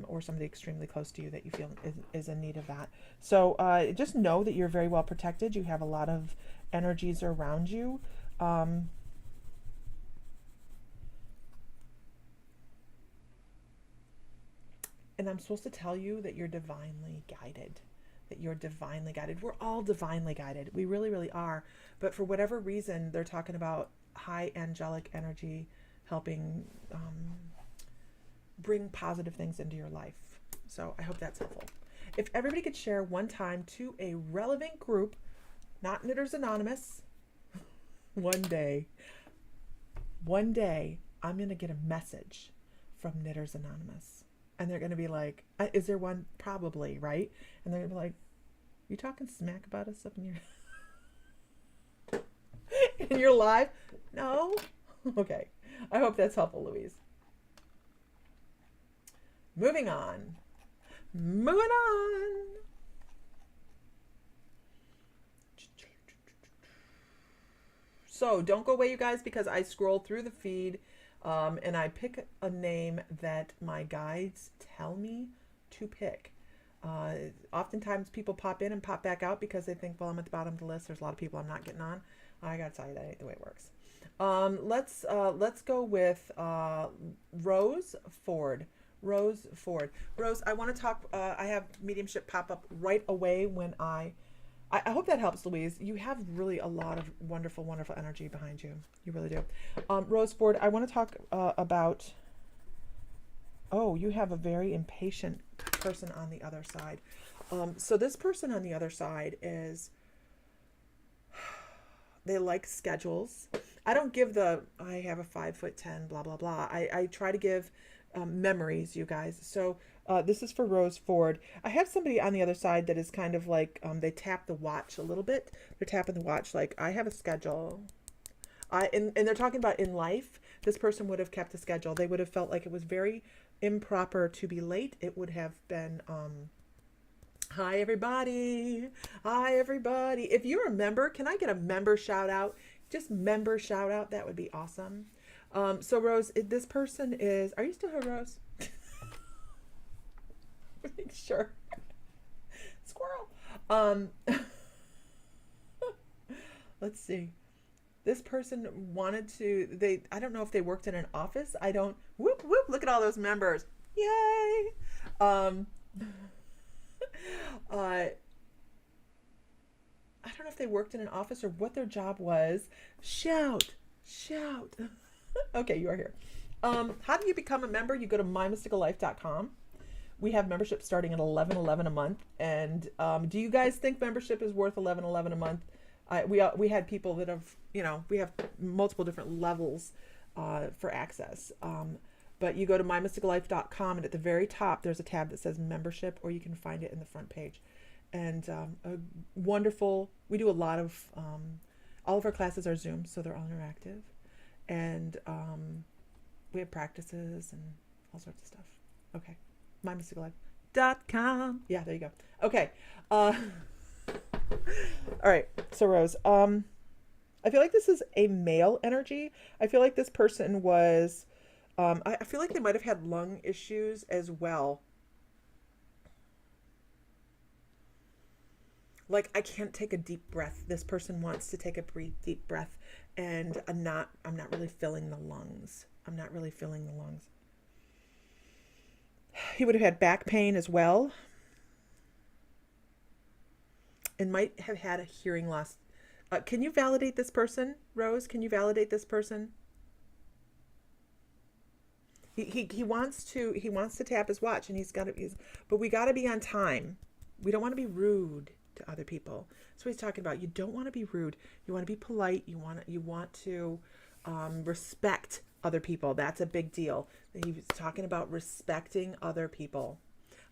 or somebody extremely close to you that you feel is in need of that. So just know that you're very well protected. You have a lot of energies around you. And I'm supposed to tell you that you're divinely guided. That you're divinely guided. We're all divinely guided. We really, really are. But for whatever reason, they're talking about high angelic energy helping bring positive things into your life. So I hope that's helpful. If everybody could share one time to a relevant group, not Knitters Anonymous, one day I'm going to get a message from Knitters Anonymous. And they're going to be like, is there one? Probably, right? And they're going to be like, you talking smack about us up in your in your live? No? Okay. I hope that's helpful, Louise. Moving on. So don't go away, you guys, because I scroll through the feed and I pick a name that my guides tell me to pick. Oftentimes people pop in and pop back out because they think, well, I'm at the bottom of the list. There's a lot of people I'm not getting on. I gotta tell you, that ain't the way it works. Let's go with Rose Ford. Rose, I want to talk. I have mediumship pop up right away when I hope that helps, Louise. You have really a lot of wonderful, wonderful energy behind you. You really do. Rose Ford, I want to talk about, you have a very impatient person on the other side. So this person on the other side they like schedules. I don't give I have a 5'10", blah, blah, blah. I try to give memories, you guys. So this is for Rose Ford. I have somebody on the other side that is kind of like, they tap the watch a little bit. They're tapping the watch like, I have a schedule. And they're talking about in life, this person would have kept a schedule. They would have felt like it was very improper to be late. It would have been, hi, everybody. Hi, everybody. If you're a member, can I get a member shout out? Just member shout out. That would be awesome. So Rose, this person is, are you still here, Rose? Make sure. Squirrel. Let's see. This person wanted to, I don't know if they worked in an office. Whoop, look at all those members. Yay. I don't know if they worked in an office or what their job was. Shout. Okay, you are here. How do you become a member? You go to mymysticallife.com. We have membership starting at $11.11 a month. And do you guys think membership is worth $11.11 a month? We had people that have, we have multiple different levels for access. But you go to mymysticallife.com, and at the very top, there's a tab that says membership, or you can find it in the front page. And a wonderful, we do a lot of, all of our classes are Zoom, so they're all interactive. And we have practices and all sorts of stuff. Okay. mymysticallife.com. Yeah, there you go. Okay. All right. So Rose, I feel like this is a male energy. I feel like this person was, I feel like they might have had lung issues as well. Like, I can't take a deep breath. This person wants to take a deep breath, and I'm not really filling the lungs. He would have had back pain as well, and might have had a hearing loss. Can you validate this person, Rose? Can you validate this person? He wants to tap his watch, and but we got to be on time. We don't want to be rude to other people. That's what he's talking about. You don't want to be rude. You want to be polite. You want to respect other people. That's a big deal. He was talking about respecting other people.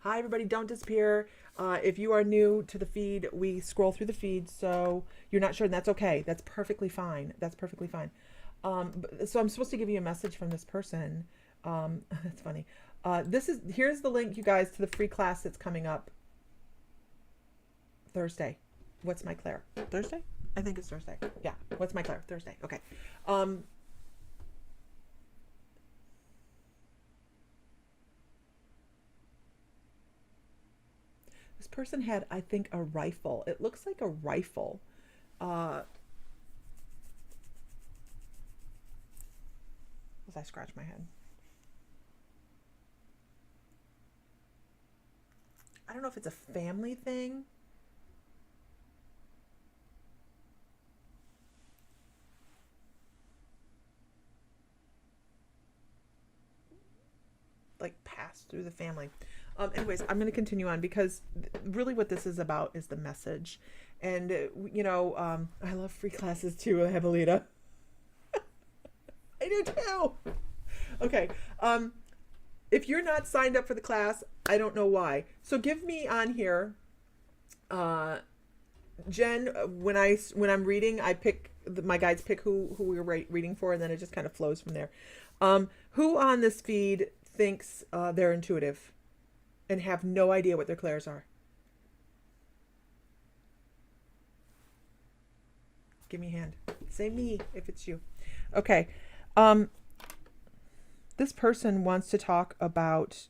Hi, everybody. Don't disappear. If you are new to the feed, we scroll through the feed, so you're not sure, and that's okay. That's perfectly fine. That's perfectly fine. So I'm supposed to give you a message from this person. That's funny. Here's the link, you guys, to the free class that's coming up Thursday. What's my Claire? Thursday? I think it's Thursday. Yeah. What's my Claire? Thursday. Okay. This person had, I think, a rifle. It looks like a rifle. As I scratch my head. I don't know if it's a family thing. Like pass through the family. Anyways, I'm going to continue on because really what this is about is the message. And, I love free classes too, Evelita. I do too. Okay. If you're not signed up for the class, I don't know why. So give me on here, Jen, when I'm reading, I pick, my guides pick who we're reading for, and then it just kind of flows from there. Who on this feed thinks they're intuitive and have no idea what their clairs are? Give me a hand. Say me if it's you. Okay. This person wants to talk about,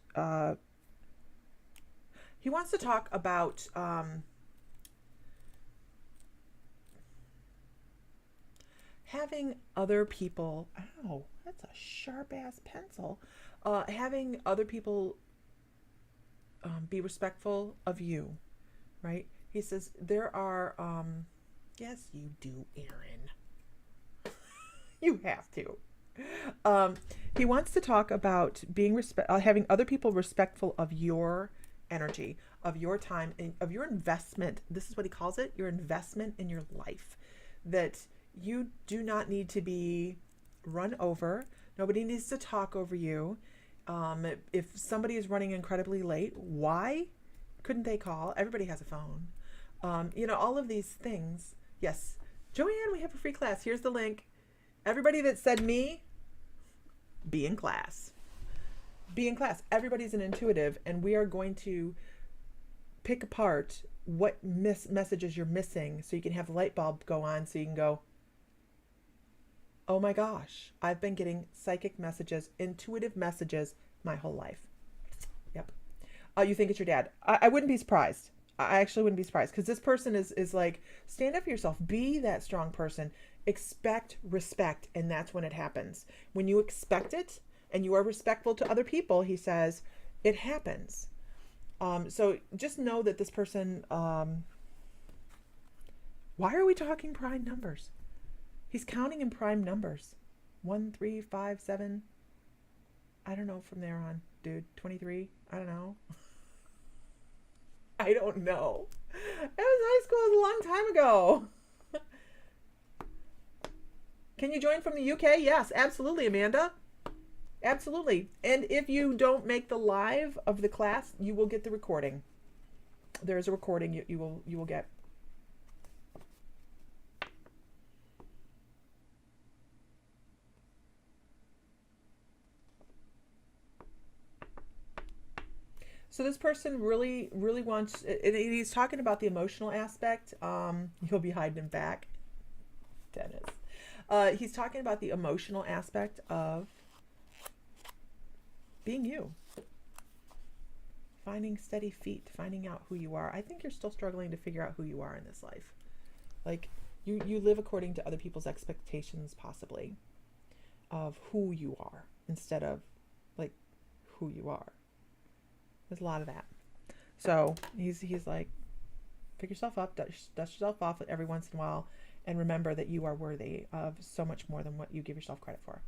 having other people, ow, that's a sharp ass pencil, having other people be respectful of you, right? He says there are, yes, you do, Aaron. You have to. He wants to talk about having other people respectful of your energy, of your time, and of your investment. This is what he calls it, your investment in your life. That you do not need to be run over. Nobody needs to talk over you. If somebody is running incredibly late, why couldn't they call? Everybody has a phone. All of these things. Yes. Joanne, we have a free class. Here's the link. Everybody that said me, be in class. Be in class. Everybody's an intuitive, and we are going to pick apart what messages you're missing so you can have the light bulb go on so you can go, oh my gosh, I've been getting psychic messages, intuitive messages my whole life. Yep. You think it's your dad. I wouldn't be surprised. I actually wouldn't be surprised because this person is like, stand up for yourself. Be that strong person. Expect respect, and that's when it happens. When you expect it and you are respectful to other people, he says, it happens. So just know that this person, why are we talking prime numbers? He's counting in prime numbers. 1, 3, 5, 7. I don't know from there on, dude. 23. I don't know. I don't know. It was high school. It was a long time ago. Can you join from the UK? Yes, absolutely, Amanda. Absolutely. And if you don't make the live of the class, you will get the recording. There is a recording you will get. So this person really, really wants, and he's talking about the emotional aspect. You'll be hiding him back, Dennis. He's talking about the emotional aspect of being you. Finding steady feet, finding out who you are. I think you're still struggling to figure out who you are in this life. Like, you live according to other people's expectations, possibly, of who you are, instead of, like, who you are. There's a lot of that. So he's like, pick yourself up, dust yourself off every once in a while, And remember that you are worthy of so much more than what you give yourself credit for.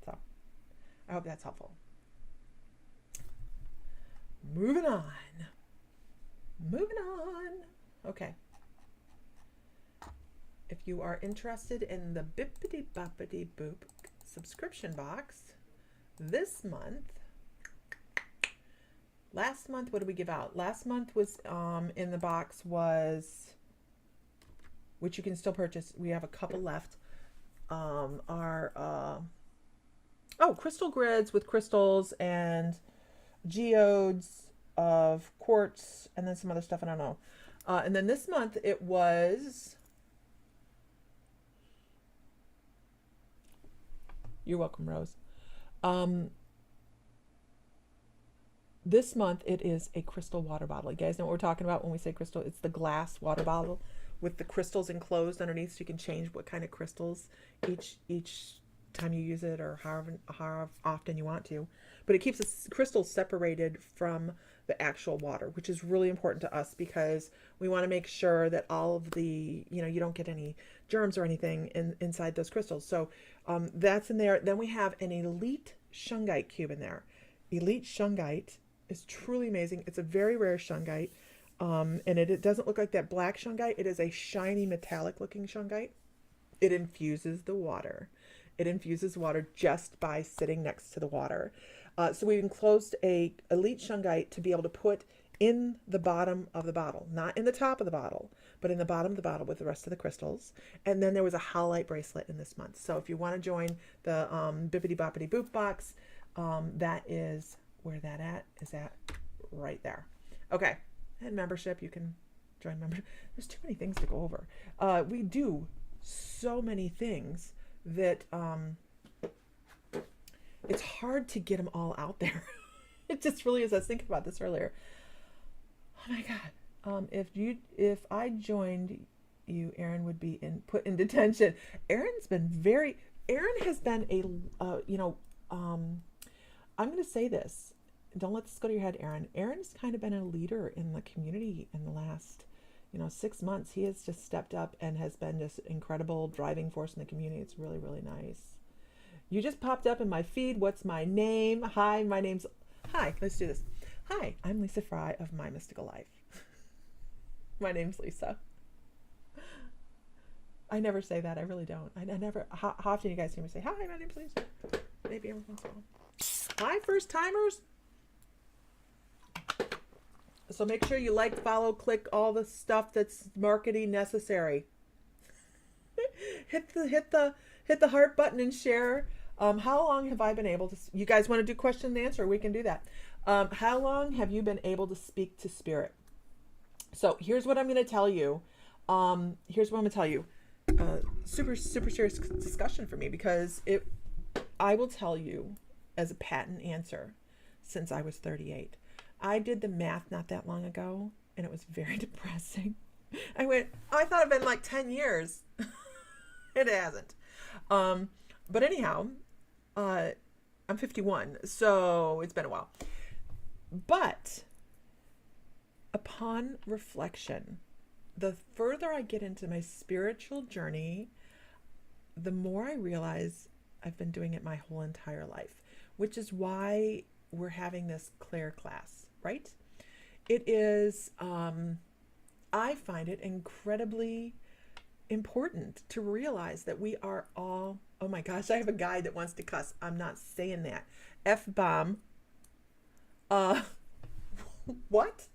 So I hope that's helpful. Moving on. Okay. If you are interested in the Bippity Boppity Boop subscription box this month, last month, what did we give out? Last month was in the box was, which you can still purchase. We have a couple left. Crystal grids with crystals and geodes of quartz and then some other stuff. I don't know. And then this month it was, you're welcome, Rose. This month it is a crystal water bottle. You guys know what we're talking about when we say crystal? It's the glass water bottle with the crystals enclosed underneath, so you can change what kind of crystals each time you use it, or however often you want to. But it keeps the crystals separated from the actual water, which is really important to us because we want to make sure that all of the, you don't get any germs or anything inside those crystals. So that's in there. Then we have an elite shungite cube in there. Elite shungite is truly amazing. It's a very rare shungite. And it doesn't look like that black shungite. It is a shiny metallic looking shungite. It infuses the water. It infuses water just by sitting next to the water. So we've enclosed a elite shungite to be able to put in the bottom of the bottle, not in the top of the bottle, but in the bottom of the bottle with the rest of the crystals. And then there was a howlite bracelet in this month. So if you want to join the Bippity Boppity Boop box, that is where that is at right there. Okay. And membership, you can join membership. There's too many things to go over. We do so many things that it's hard to get them all out there. It just really is. I was thinking about this earlier. Oh my God. If I joined you, Aaron would be put in detention. Aaron has been I'm going to say this. Don't let this go to your head, Aaron. Aaron's kind of been a leader in the community in the last, 6 months. He has just stepped up and has been this incredible driving force in the community. It's really, really nice. You just popped up in my feed. What's my name? Hi, let's do this. Hi, I'm Lisa Fry of My Mystical Life. My name's Lisa. I never say that. I really don't. I never. How often you guys hear me say, hi, my name's Lisa? Maybe every once in a while. Hi, first timers. So make sure you like, follow, click all the stuff that's marketing necessary. hit the heart button and share. How long have I been able to? You guys want to do question and answer? We can do that. How long have you been able to speak to spirit? So here's what I'm going to tell you. Super serious discussion for me, because I will tell you as a patent answer, since I was 38. I did the math not that long ago, and it was very depressing. I thought it'd been like 10 years. It hasn't. But anyhow, I'm 51, so it's been a while. But upon reflection, the further I get into my spiritual journey, the more I realize I've been doing it my whole entire life, which is why we're having this Claire class, right? It is, I find it incredibly important to realize that we are all, oh my gosh, I have a guy that wants to cuss. I'm not saying that. F-bomb. What?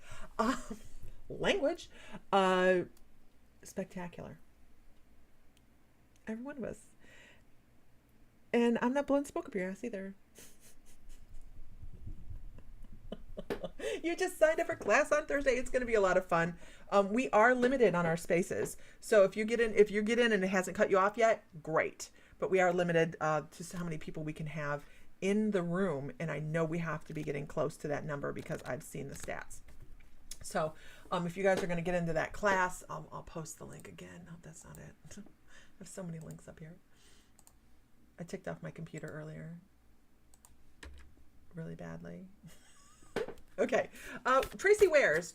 Language. Spectacular. Every one of us. And I'm not blowing smoke up your ass either. You just signed up for class on Thursday. It's going to be a lot of fun. We are limited on our spaces. So if you get in and it hasn't cut you off yet, great. But we are limited to how many people we can have in the room. And I know we have to be getting close to that number because I've seen the stats. So if you guys are going to get into that class, I'll post the link again. No, that's not it. I have so many links up here. I ticked off my computer earlier. Really badly. Okay. Tracy Wares.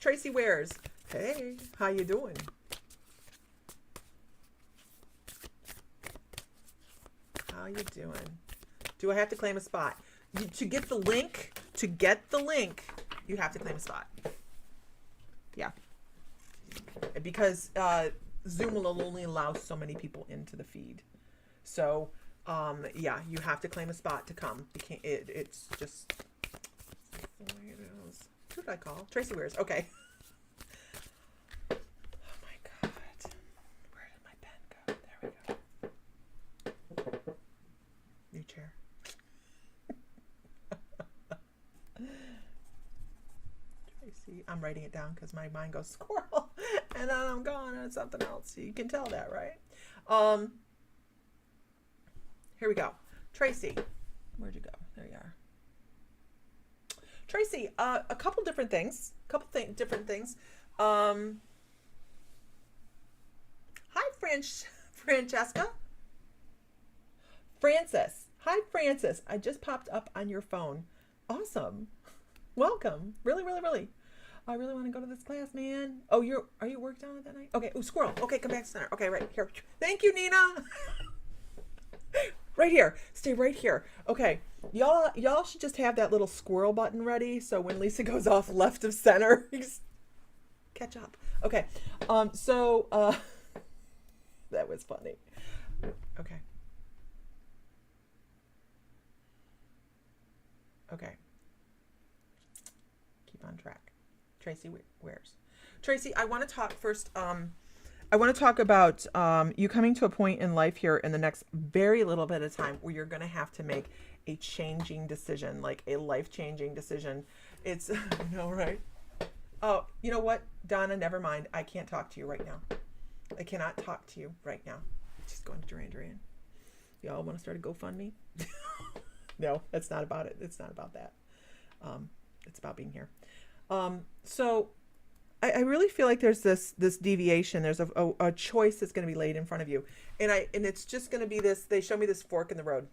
Hey, how you doing? you doing? Do I have to claim a spot? To get the link, you have to claim a spot. Yeah. Because Zoom will only allow so many people into the feed. So, yeah, you have to claim a spot to come. You can't, it's just the way it is. Who did I call? Tracy Wears. Okay. Oh my God. Where did my pen go? There we go. New chair. Tracy. I'm writing it down because my mind goes squirrel. And then I'm going on something else. You can tell that, right? Here we go. Tracy. Where'd you go? There you are. Tracy, a couple different things. Different things. Hi, Francesca. Francis. Hi, Francis. I just popped up on your phone. Awesome. Welcome. Really, really, really. I really want to go to this class, man. Oh, are you worked on it that night? Okay. Oh, squirrel. Okay, come back to center. Okay, right here. Thank you, Nina. Right here. Stay right here. Okay. Y'all should just have that little squirrel button ready so when Lisa goes off left of center, you just catch up. Okay. That was funny. Okay. Okay. Keep on track. Tracy Wears. Tracy, I want to talk first. I want to talk about you coming to a point in life here in the next very little bit of time where you're going to have to make a changing decision, like a life-changing decision. It's, I know, right? Oh, you know what, Donna, never mind. I can't talk to you right now. I cannot talk to you right now. Just going to Duran. Y'all want to start a GoFundMe? No, that's not about it. It's not about that. It's about being here. So I really feel like there's this deviation. There's a choice that's going to be laid in front of you. And it's just going to be this, they show me this fork in the road.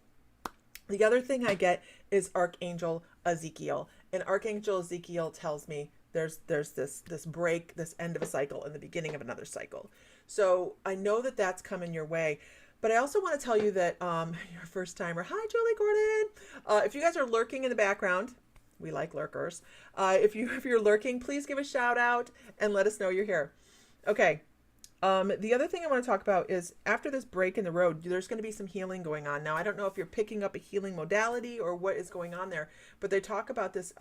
The other thing I get is Archangel Ezekiel. And Archangel Ezekiel tells me there's this break, this end of a cycle and the beginning of another cycle. So I know that that's coming your way. But I also want to tell you that you're a first timer. Hi, Julie Gordon. If you guys are lurking in the background, we like lurkers. If you're lurking, please give a shout out and let us know you're here. Okay. The other thing I want to talk about is after this break in the road, there's going to be some healing going on. Now, I don't know if you're picking up a healing modality or what is going on there, but they talk about this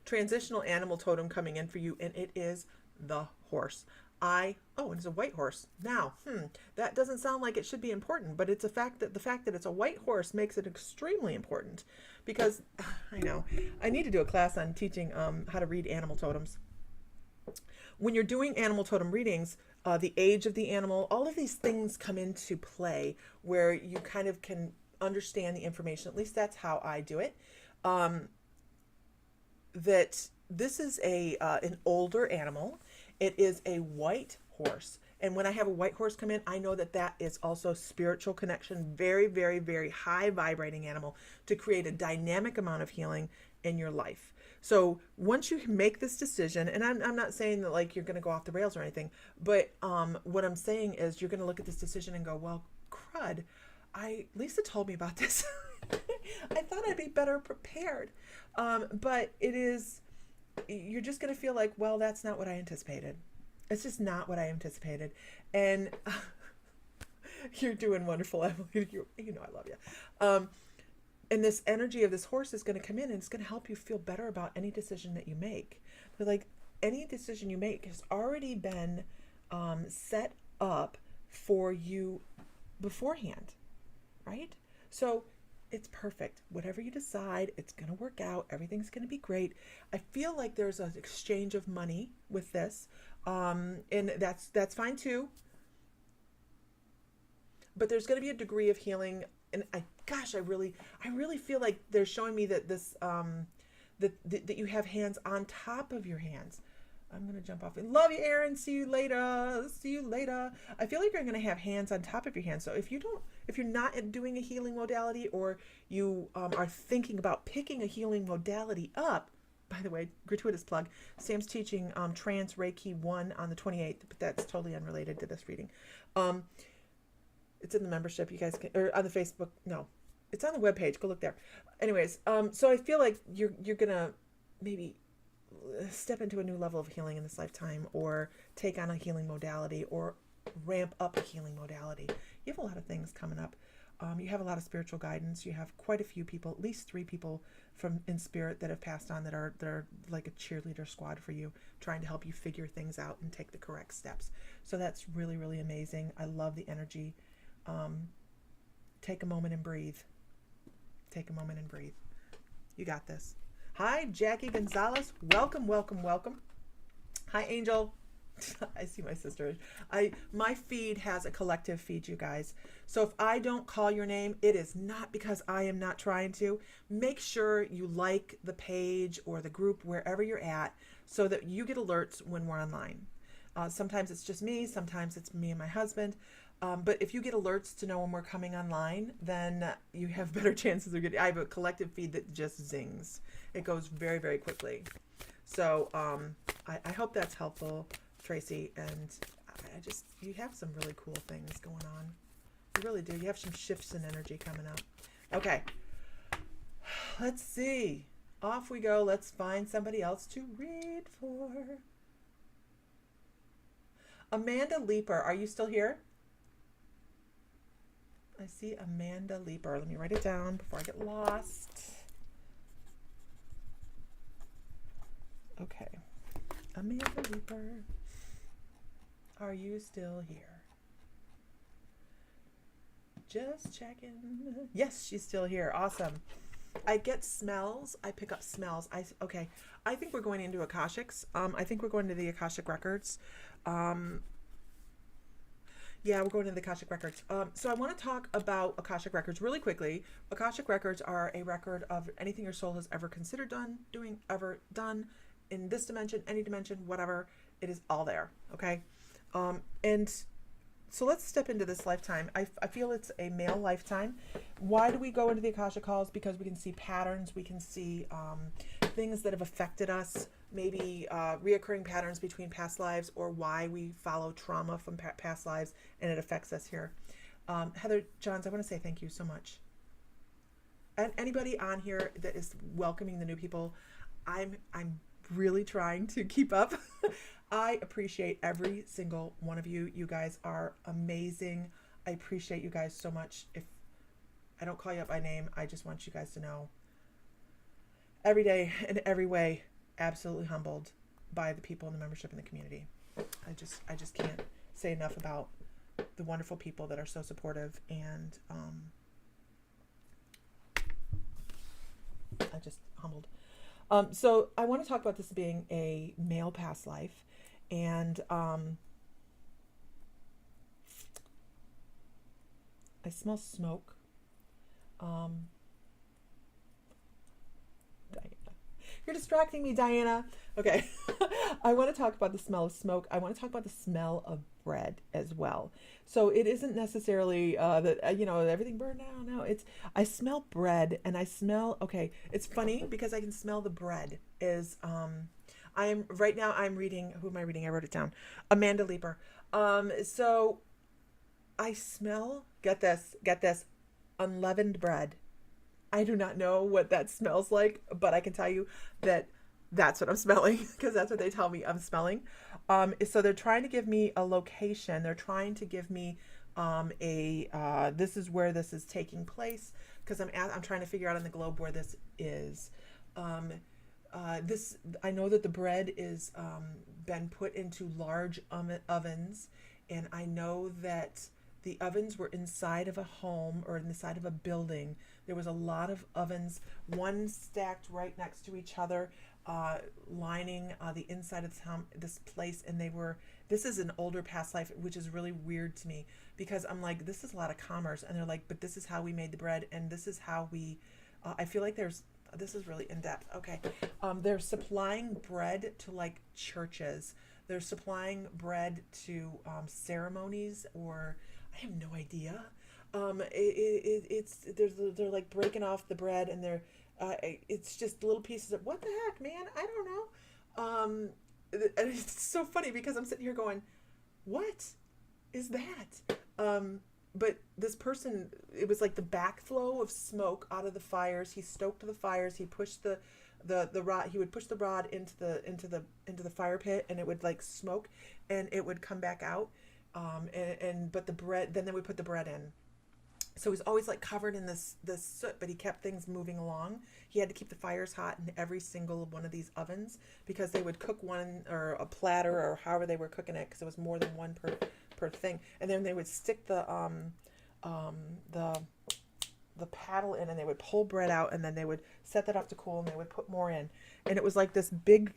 transitional animal totem coming in for you, and it is the horse. It's a white horse. Now, that doesn't sound like it should be important, but it's the fact that it's a white horse makes it extremely important because I know I need to do a class on teaching how to read animal totems. When you're doing animal totem readings, the age of the animal, all of these things come into play where you kind of can understand the information. At least that's how I do it. That this is an older animal. It is a white horse. And when I have a white horse come in, I know that is also spiritual connection, very, very, very high vibrating animal to create a dynamic amount of healing in your life. So once you make this decision, and I'm not saying that like you're going to go off the rails or anything, but what I'm saying is you're going to look at this decision and go, well, crud, Lisa told me about this. I thought I'd be better prepared. But you're just going to feel like, well, that's not what I anticipated. It's just not what I anticipated. And you're doing wonderful, Emily. You know I love you. And this energy of this horse is going to come in and it's going to help you feel better about any decision that you make. But like any decision you make has already been set up for you beforehand, right? So it's perfect. Whatever you decide, it's going to work out. Everything's going to be great. I feel like there's an exchange of money with this. And that's fine too. But there's going to be a degree of healing. And I really feel like they're showing me that this, that you have hands on top of your hands. I'm going to jump off. Love you, Erin. See you later. I feel like you're going to have hands on top of your hands. So if you're not doing a healing modality or you are thinking about picking a healing modality up, by the way, gratuitous plug, Sam's teaching Trance Reiki 1 on the 28th, but that's totally unrelated to this reading. It's in the membership. You guys can, or on the Facebook. No, It's on the webpage. Go look there. Anyways, so I feel like you're gonna maybe step into a new level of healing in this lifetime, or take on a healing modality, or ramp up a healing modality. You have a lot of things coming up. You have a lot of spiritual guidance. You have quite a few people, at least 3 people from in spirit that have passed on, that are like a cheerleader squad for you, trying to help you figure things out and take the correct steps. So that's really, really amazing. I love the energy. Take a moment and breathe. Take a moment and breathe. You got this. Hi, Jackie Gonzalez. Welcome, welcome, welcome. Hi, Angel. I see my sister. My feed has a collective feed, you guys. So if I don't call your name, it is not because I am not trying to. Make sure you like the page or the group wherever you're at, so that you get alerts when we're online. Sometimes it's just me. Sometimes it's me and my husband. But if you get alerts to know when we're coming online, then you have better chances of getting. I have a collective feed that just zings. It goes very, very quickly. So I hope that's helpful, Tracy. And you have some really cool things going on. You really do. You have some shifts in energy coming up. Okay. Let's see. Off we go. Let's find somebody else to read for. Amanda Leeper, are you still here? I see Amanda Leeper. Let me write it down before I get lost. Okay. Amanda Leeper, are you still here? Just checking. Yes, she's still here. Awesome. I get smells. I pick up smells. Okay. I think we're going into Akashics. I think we're going to the Akashic Records. Yeah, we're going to the Akashic Records. So I want to talk about Akashic Records really quickly. Akashic Records are a record of anything your soul has ever considered ever done in this dimension, any dimension, whatever. It is all there, okay? And so let's step into this lifetime. I feel it's a male lifetime. Why do we go into the Akashic Halls? Because we can see patterns. We can see things that have affected us, maybe reoccurring patterns between past lives, or why we follow trauma from past lives and it affects us here. Heather Johns, I want to say thank you so much. And anybody on here that is welcoming the new people, I'm really trying to keep up. I appreciate every single one of you. You guys are amazing. I appreciate you guys so much. If I don't call you up by name, I just want you guys to know, every day in every way, absolutely humbled by the people in the membership in the community. I just can't say enough about the wonderful people that are so supportive, and I just humbled. So I want to talk about this being a male past life, and I smell smoke. Diana. You're distracting me, Diana. Okay. I want to talk about the smell of smoke. I want to talk about the smell of bread as well. So it isn't necessarily that, everything burned down. No, I smell bread, and I smell, okay, it's funny because I can smell the bread is, I'm reading, who am I reading? I wrote it down. Amanda Leeper. So I smell, get this, unleavened bread. I do not know what that smells like, but I can tell you that that's what I'm smelling, because that's what they tell me I'm smelling. So they're trying to give me a location. They're trying to give me this is where this is taking place, because I'm trying to figure out on the globe where this is. I know that the bread is been put into large ovens, and I know that the ovens were inside of a home or inside of a building. There was a lot of ovens, one stacked right next to each other, lining the inside of this place. And this is an older past life, which is really weird to me, because I'm like, this is a lot of commerce. And they're like, but this is how we made the bread. And this is how we, I feel like this is really in depth. Okay. They're supplying bread to like churches. They're supplying bread to ceremonies, or I have no idea. They're like breaking off the bread, and it's just little pieces of, what the heck, man? I don't know. And it's so funny because I'm sitting here going, what is that? but this person, it was like the backflow of smoke out of the fires. He stoked the fires. He pushed the rod. He would push the rod into the fire pit, and it would like smoke, and it would come back out. But the bread, then they would put the bread in. So he's always like covered in this soot, but he kept things moving along. He had to keep the fires hot in every single one of these ovens, because they would cook one or a platter or however they were cooking it, because it was more than one per thing. And then they would stick the paddle in, and they would pull bread out, and then they would set that up to cool, and they would put more in. And it was like this big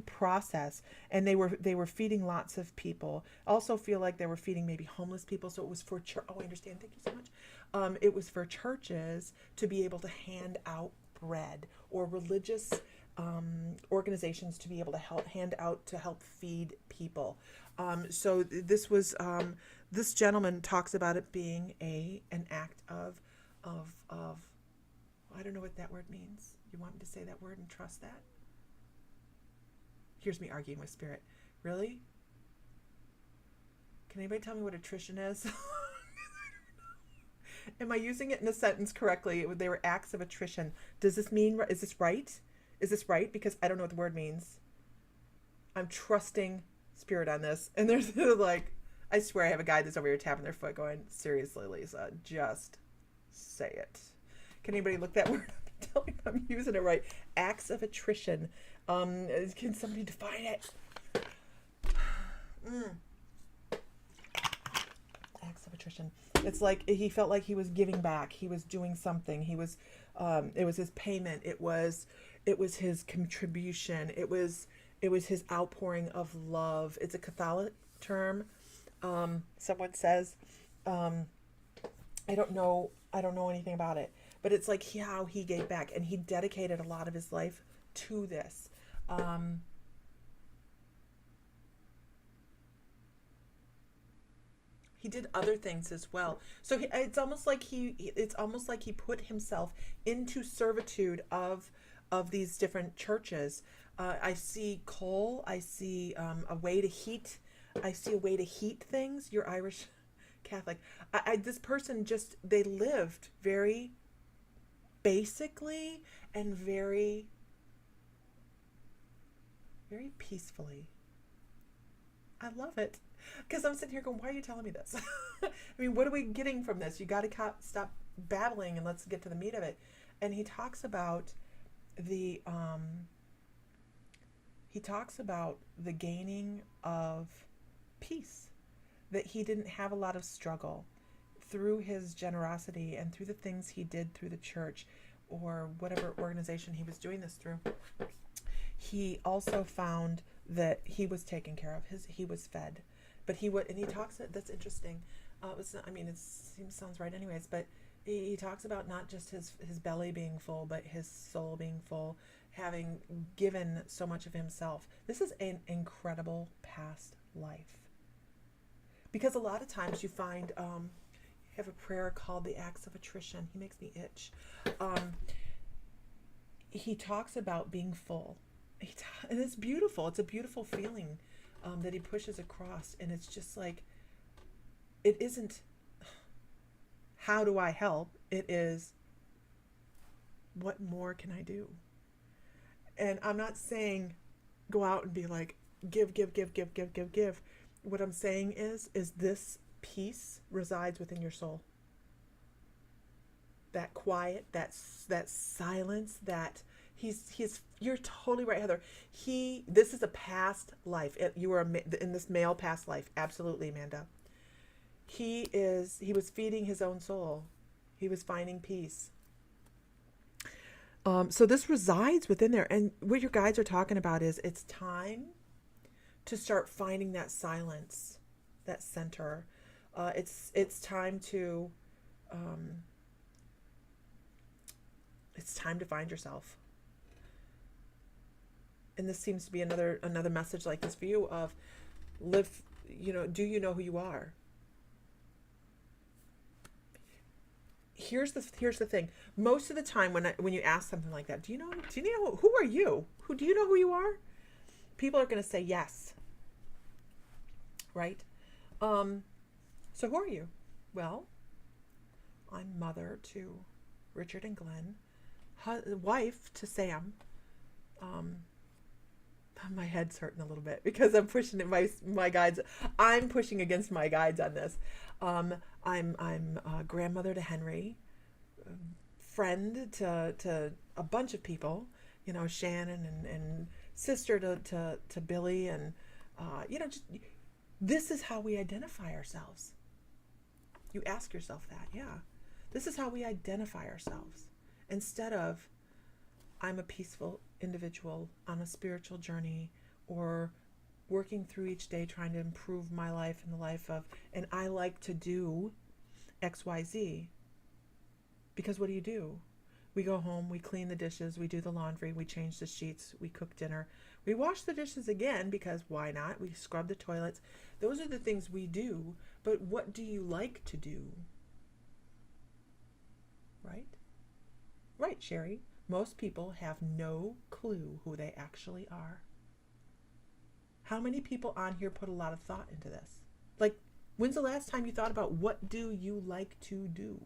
process, and they were feeding lots of people. I also feel like they were feeding maybe homeless people. So it was for church. Oh, I understand. Thank you so much. It was for churches to be able to hand out bread, or religious organizations to be able to help feed people. So this was this gentleman talks about it being an act of I don't know what that word means. You want me to say that word and trust that? Here's me arguing with spirit. Really? Can anybody tell me what attrition is? Am I using it in a sentence correctly? They were acts of attrition. Does this mean, is this right? Is this right? Because I don't know what the word means. I'm trusting spirit on this. And there's like, I swear I have a guy that's over here tapping their foot going, seriously, Lisa, just say it. Can anybody look that word up and tell me if I'm using it right? Acts of attrition. Can somebody define it? Acts of attrition. It's like he felt like he was giving back. He was doing something. He was. It was his payment. It was his contribution. It was his outpouring of love. It's a Catholic term. Someone says, I don't know anything about it, but it's like how he gave back, and he dedicated a lot of his life to this. He did other things as well. So it's almost like he put himself into servitude of these different churches. I see coal. I see a way to heat. I see a way to heat things. You're Irish Catholic. This person they lived very basically and very, very peacefully. I love it. Because I'm sitting here going, why are you telling me this? I mean, what are we getting from this? You got to stop babbling and let's get to the meat of it. And he talks about the gaining of peace, that he didn't have a lot of struggle through his generosity and through the things he did through the church or whatever organization he was doing this through. He also found that he was taken care of. He was fed. But he talks, that's interesting. It sounds right anyways, but he talks about not just his belly being full, but his soul being full, having given so much of himself. This is an incredible past life. Because a lot of times you find, you have a prayer called the Acts of Attrition. He makes me itch. He talks about being full. And it's beautiful. It's a beautiful feeling that he pushes across. And it's just like, it isn't, how do I help? It is, what more can I do? And I'm not saying go out and be like, give. What I'm saying is this peace resides within your soul. That quiet, that silence, that you're totally right, Heather. This is a past life. You were in this male past life. Absolutely, Amanda. He was feeding his own soul. He was finding peace. So this resides within there. And what your guides are talking about is it's time to start finding that silence, that center. It's time to find yourself. And this seems to be another message like this for you of live, do you know who you are? Here's the thing. Most of the time when you ask something like that, do you know who are you? Do you know who you are? People are going to say yes. Right? So who are you? Well, I'm mother to Richard and Glenn, wife to Sam. My head's hurting a little bit because I'm pushing my guides. I'm pushing against my guides on this. I'm a grandmother to Henry, friend to a bunch of people, Shannon and sister to Billy, and just, this is how we identify ourselves. You ask yourself that, yeah. This is how we identify ourselves. Instead of, I'm a peaceful individual on a spiritual journey, or working through each day trying to improve my life and the life of, and I like to do XYZ. Because what do? We go home, we clean the dishes, we do the laundry, we change the sheets, we cook dinner, we wash the dishes again, because why not? We scrub the toilets. Those are the things we do, but what do you like to do? Right? Right, Sherry. Most people have no clue who they actually are. How many people on here put a lot of thought into this? Like, when's the last time you thought about what do you like to do?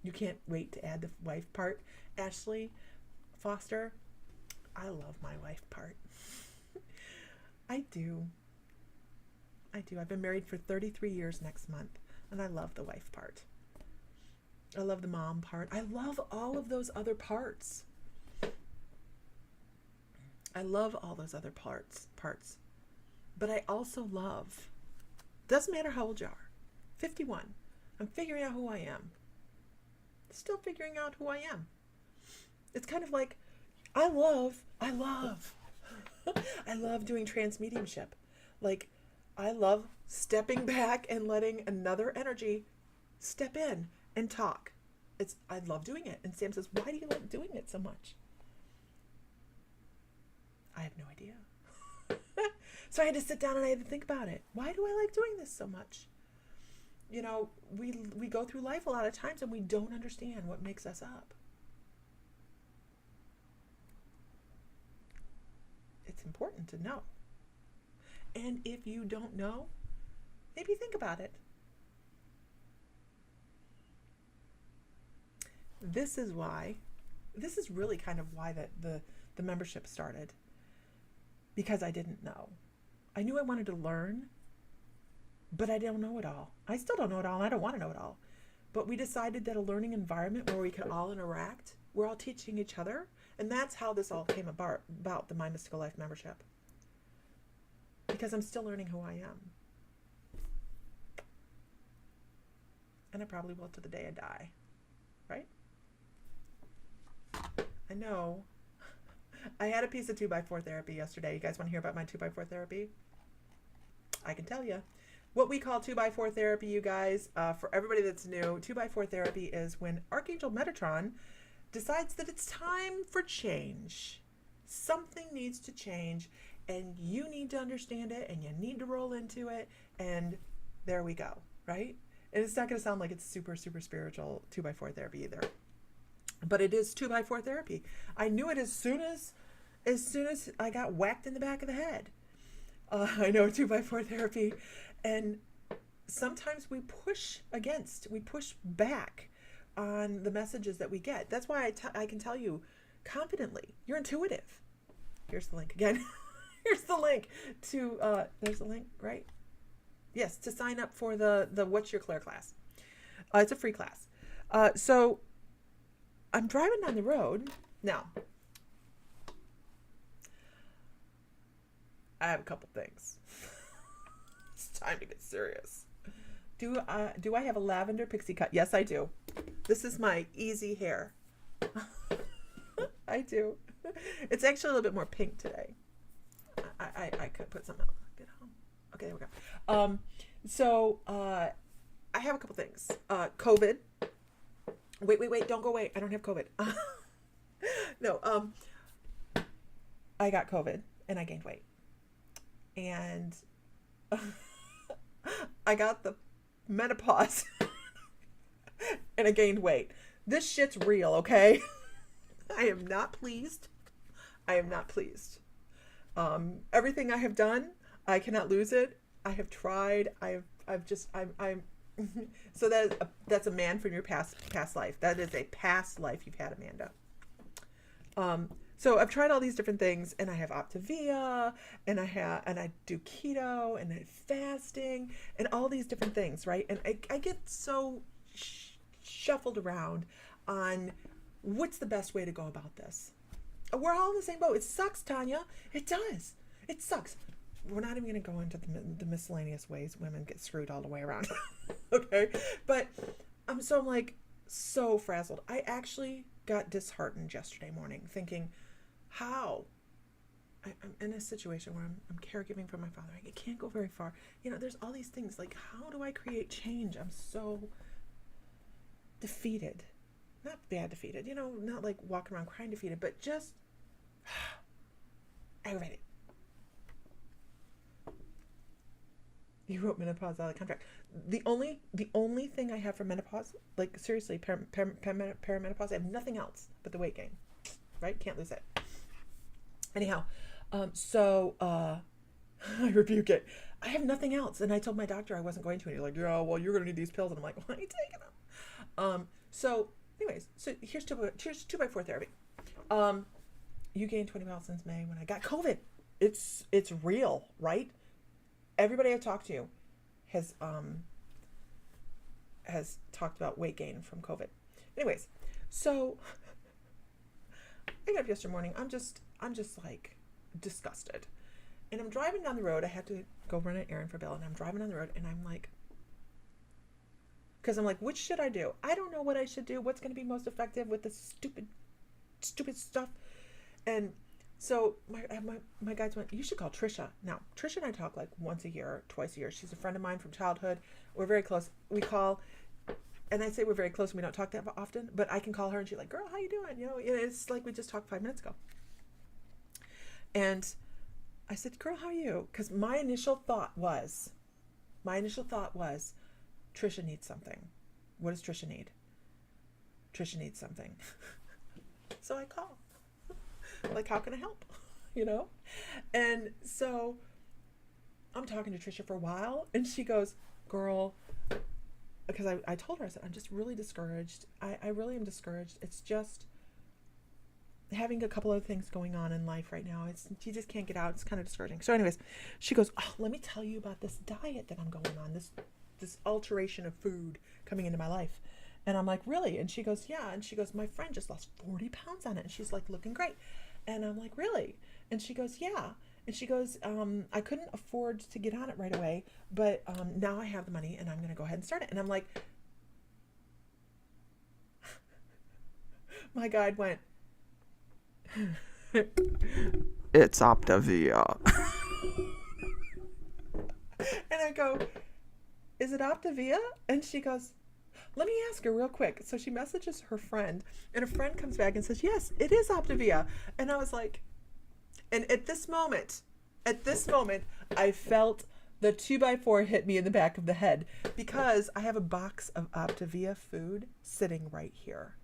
You can't wait to add the wife part. Ashley Foster, I love my wife part. I do. I've been married for 33 years next month, and I love the wife part. I love the mom part. I love all of those other parts. I love all those other parts. But I also love, doesn't matter how old you are, 51, I'm figuring out who I am. Still figuring out who I am. It's kind of like, I love doing trance mediumship. Like, I love stepping back and letting another energy step in and talk. I love doing it. And Sam says, why do you like doing it so much? I have no idea. So I had to sit down and I had to think about it. Why do I like doing this so much? We go through life a lot of times and we don't understand what makes us up. It's important to know. And if you don't know, maybe think about it. This is really kind of why the membership started. Because I didn't know. I knew I wanted to learn, but I don't know it all. I still don't know it all, and I don't want to know it all. But we decided that a learning environment where we could all interact, we're all teaching each other, and that's how this all came about the My Mystical Life membership. Because I'm still learning who I am. And I probably will to the day I die. Right? I know. I had a piece of 2x4 therapy yesterday. You guys want to hear about my 2x4 therapy? I can tell you. What we call 2x4 therapy, you guys, for everybody that's new, 2x4 therapy is when Archangel Metatron decides that it's time for change. Something needs to change, and you need to understand it, and you need to roll into it, and there we go, right? And it's not going to sound like it's super, super spiritual 2x4 therapy either. But it is 2x4 therapy. I knew it as soon as I got whacked in the back of the head. I know 2x4 therapy. And sometimes we push back on the messages that we get. That's why I can tell you confidently, you're intuitive. Here's the link again. Here's the link to, there's the link, right? Yes, to sign up for the What's Your Claire class. It's a free class. So I'm driving down the road. Now, I have a couple things. It's time to get serious. Do I have a lavender pixie cut? Yes, I do. This is my easy hair. I do. It's actually a little bit more pink today. I could put something else. Get home. Okay, there we go. So I have a couple things. COVID. Wait, don't go away. I don't have COVID. No, I got COVID and I gained weight. And I got the menopause and I gained weight. This shit's real, okay? I am not pleased. Everything I have done, I cannot lose it. I have tried. I'm So that's a man from your past life. That is a past life you've had, Amanda. So I've tried all these different things, and I have Optavia, and I do keto, and I fasting, and all these different things, right? And I get so shuffled around on what's the best way to go about this. We're all in the same boat. It sucks, Tanya. It does. It sucks. We're not even going to go into the miscellaneous ways women get screwed all the way around. Okay? But I'm like so frazzled. I actually got disheartened yesterday morning thinking, how? I'm in a situation where I'm caregiving for my father. I can't go very far. There's all these things. Like, how do I create change? I'm so defeated. Not bad defeated. Not like walking around crying defeated, but just aggravated. You wrote menopause out of the contract. The only thing I have for menopause, like seriously, perimenopause, I have nothing else but the weight gain. Right? Can't lose it. Anyhow, so I rebuke it. I have nothing else. And I told my doctor I wasn't going to. And he's like, yeah, well, you're going to need these pills. And I'm like, why are you taking them? So anyways, so here's 2x4 therapy. You gained 20 pounds since May when I got COVID. It's real, right? Everybody I talked to has talked about weight gain from COVID. Anyways, so I got up yesterday morning. I'm just like disgusted. And I'm driving down the road. I had to go run an errand for Bill, and I'm driving down the road, and I'm like, because I'm like, which should I do? I don't know what I should do. What's going to be most effective with this stupid stuff? And so my guides went, you should call Trisha. Now, Trisha and I talk like once a year, twice a year. She's a friend of mine from childhood. We're very close. We call, and I say we're very close and we don't talk that often, but I can call her and she's like, girl, how you doing? It's like we just talked 5 minutes ago. And I said, girl, how are you? Because my initial thought was, Trisha needs something. What does Trisha need? Trisha needs something. So I call. Like, how can I help? And so I'm talking to Trisha for a while, and she goes, girl, because I told her, I said, I'm just really discouraged. I really am discouraged. It's just having a couple of things going on in life right now. You just can't get out. It's kind of discouraging. So anyways, she goes, oh, let me tell you about this diet that I'm going on, this alteration of food coming into my life. And I'm like, really? And she goes, yeah. And she goes, my friend just lost 40 pounds on it. And she's like looking great. And I'm like, really? And she goes, yeah. And she goes, I couldn't afford to get on it right away, but now I have the money and I'm going to go ahead and start it. And I'm like, my guide went, it's Optavia. And I go, is it Optavia? And she goes, let me ask her real quick. So she messages her friend, and her friend comes back and says, yes, it is Optavia. And I was like, and at this moment, I felt the 2x4 hit me in the back of the head, because I have a box of Optavia food sitting right here.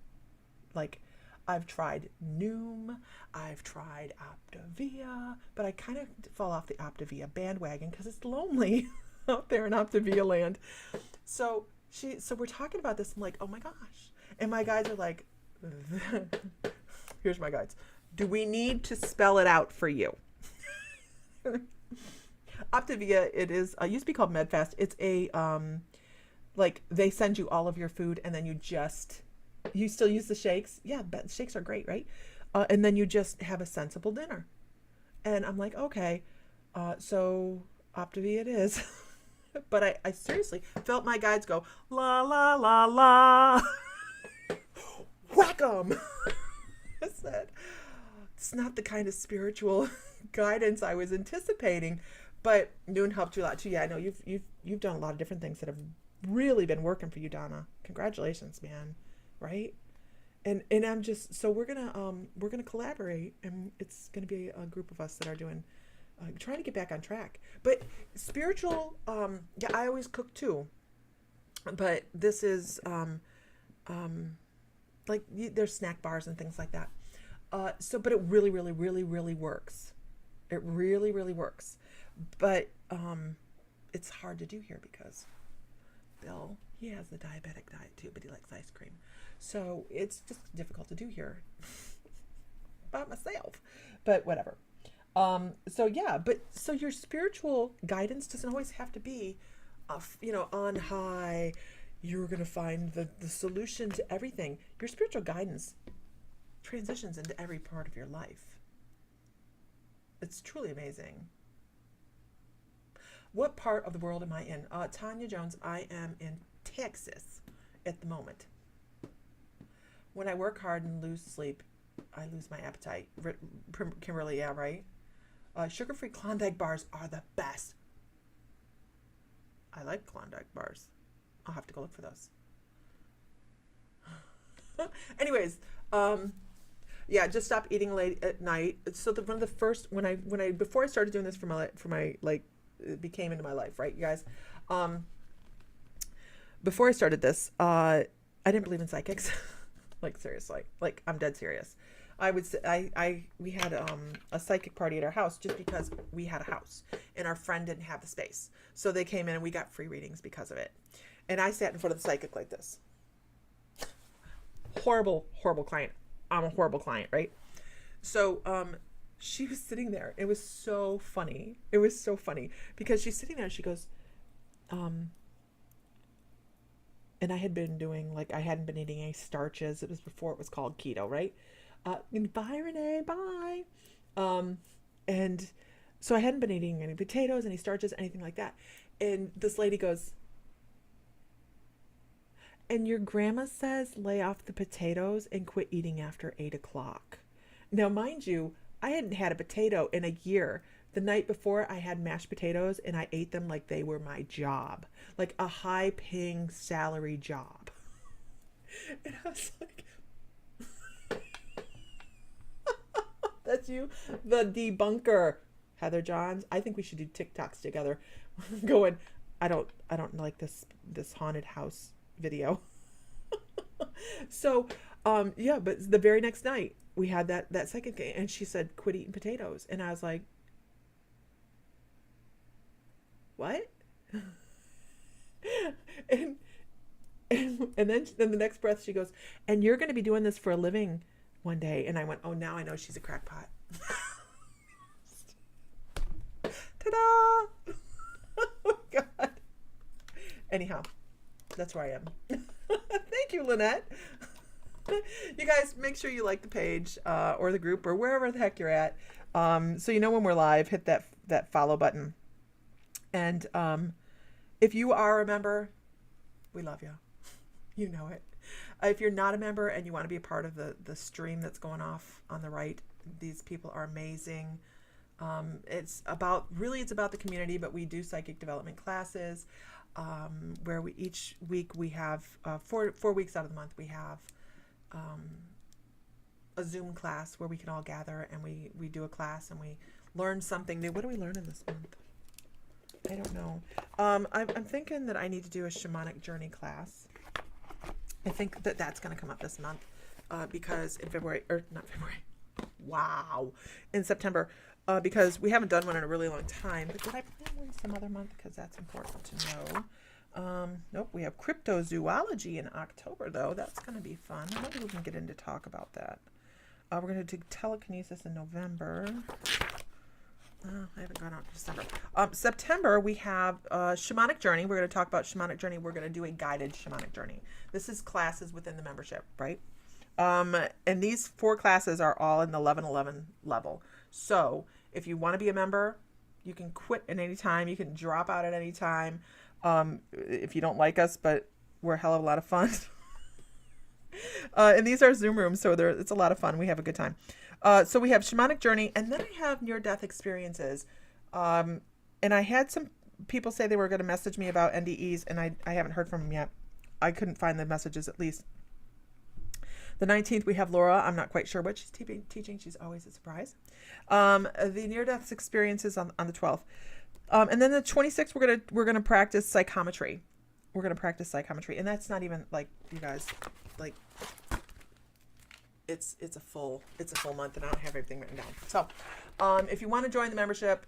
Like, I've tried Noom, I've tried Optavia, but I kind of fall off the Optavia bandwagon because it's lonely out there in Optavia land. So we're talking about this. I'm like, oh my gosh. And my guides are like, here's my guides. Do we need to spell it out for you? Optavia, it is, used to be called MedFast. It's a, like, they send you all of your food and then you still use the shakes. Yeah, but shakes are great, right? And then you just have a sensible dinner. And I'm like, okay, so Optavia it is. But I seriously felt my guides go, la, la, la, la. Whack 'em. I said, it's not the kind of spiritual guidance I was anticipating, but Noon helped you a lot too. Yeah, I know you've done a lot of different things that have really been working for you, Donna. Congratulations, man. Right? And I'm just, so we're gonna collaborate, and it's gonna be a group of us that are doing, trying to get back on track. But spiritual, yeah, I always cook too, but this is like there's snack bars and things like that. So, but it really, really, really, really works. It really, really works. But it's hard to do here because Bill He has the diabetic diet too, but he likes ice cream. So it's just difficult to do here by myself. But whatever. So yeah, but so your spiritual guidance doesn't always have to be, on high. You're going to find the solution to everything. Your spiritual guidance transitions into every part of your life. It's truly amazing. What part of the world am I in? Tanya Jones, I am in Texas at the moment. When I work hard and lose sleep, I lose my appetite. Kimberly, yeah, right? Sugar-free Klondike bars are the best. I like Klondike bars. I'll have to go look for those. Anyways, yeah, just stop eating late at night. So one of the first before I started doing this for my it became into my life, right, you guys? Before I started this, I didn't believe in psychics. Like seriously, like I'm dead serious. I would say we had a psychic party at our house just because we had a house and our friend didn't have the space, so they came in and we got free readings because of it. And I sat in front of the psychic like this. Horrible client. I'm a horrible client, right? So she was sitting there. It was so funny. It was so funny because she's sitting there and she goes, and I had been doing, I hadn't been eating any starches. It was before it was called keto, right? Bye, Renee, bye. And so I hadn't been eating any potatoes, any starches, anything like that. And this lady goes, and your grandma says lay off the potatoes and quit eating after 8 o'clock. Now, mind you, I hadn't had a potato in a year. The night before, I had mashed potatoes and I ate them like they were my job, like a high-paying salary job. And I was like, that's you, the debunker, Heather Johns. I think we should do TikToks together. Going, I don't like this haunted house video. So, yeah, but the very next night we had that second game, and she said, quit eating potatoes. And I was like, what? and then the next breath she goes, and you're going to be doing this for a living one day. And I went, oh, now I know she's a crackpot. Ta-da! Oh my God. Anyhow, that's where I am. Thank you, Lynette. You guys, make sure you like the page or the group or wherever the heck you're at. So you know when we're live, hit that follow button. And if you are a member, we love you. You know it. If you're not a member and you want to be a part of the stream that's going off on the right, these people are amazing. It's about the community, but we do psychic development classes where each week we have 4 weeks out of the month we have a Zoom class where we can all gather and we do a class and we learn something new. What do we learn in this month? I don't know. I'm thinking that I need to do a shamanic journey class. I think that's going to come up this month because in in September, because we haven't done one in a really long time. But did I plan one some other month? Because that's important to know. Nope, we have cryptozoology in October, though. That's going to be fun. Maybe we can get into talk about that. We're going to do telekinesis in November. I haven't gone out to December. September, we have shamanic journey. We're going to talk about shamanic journey. We're going to do a guided shamanic journey. This is classes within the membership, right? And these 4 classes are all in the 1111 level. So if you want to be a member, you can quit at any time. You can drop out at any time if you don't like us, but we're a hell of a lot of fun. And these are Zoom rooms, so it's a lot of fun. We have a good time. So we have shamanic journey, and then I have near-death experiences. And I had some people say they were going to message me about NDEs, and I haven't heard from them yet. I couldn't find the messages, at least. The 19th, we have Laura. I'm not quite sure what she's teaching. She's always a surprise. The near-death experiences on the 12th. And then the 26th, we're gonna practice psychometry. We're going to practice psychometry. And that's not even, you guys, it's a full month, and I don't have everything written down. So if you want to join the membership,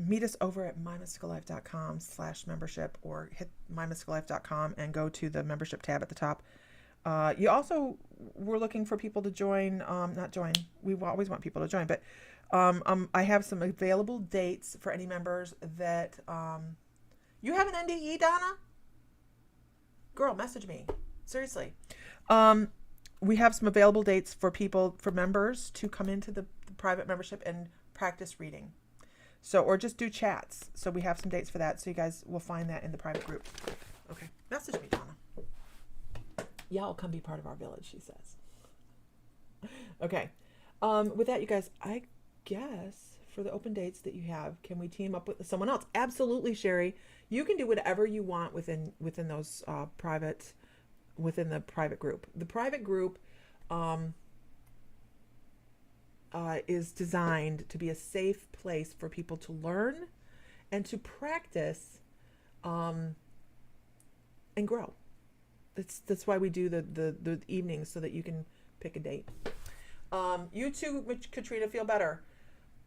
meet us over at mymysticallife.com/membership, or hit mymysticallife.com and go to the membership tab at the top. You also, we're looking for people to join, not join, we always want people to join, but I have some available dates for any members that, you have an NDE, Donna? Girl, message me. Seriously. We have some available dates for people, for members to come into the private membership and practice reading. So, or just do chats. So we have some dates for that. So you guys will find that in the private group. Okay. Message me, Donna. Y'all come be part of our village, she says. Okay. With that, you guys, I guess for the open dates that you have, can we team up with someone else? Absolutely, Sherry. You can do whatever you want within those within the private group. The private group is designed to be a safe place for people to learn and to practice and grow. That's why we do the evenings, so that you can pick a date. You too, Katrina, feel better.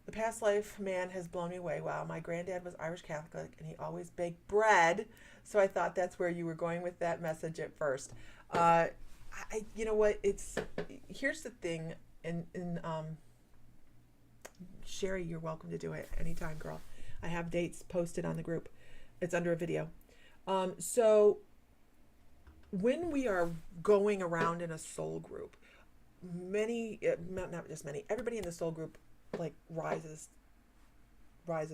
The past life man has blown me away. Wow, my granddad was Irish Catholic and he always baked bread. So I thought that's where you were going with that message at first. You know what? Here's the thing. Sherry, you're welcome to do it anytime, girl. I have dates posted on the group. It's under a video. So when we are going around in a soul group, not just many, everybody in the soul group like rises. Now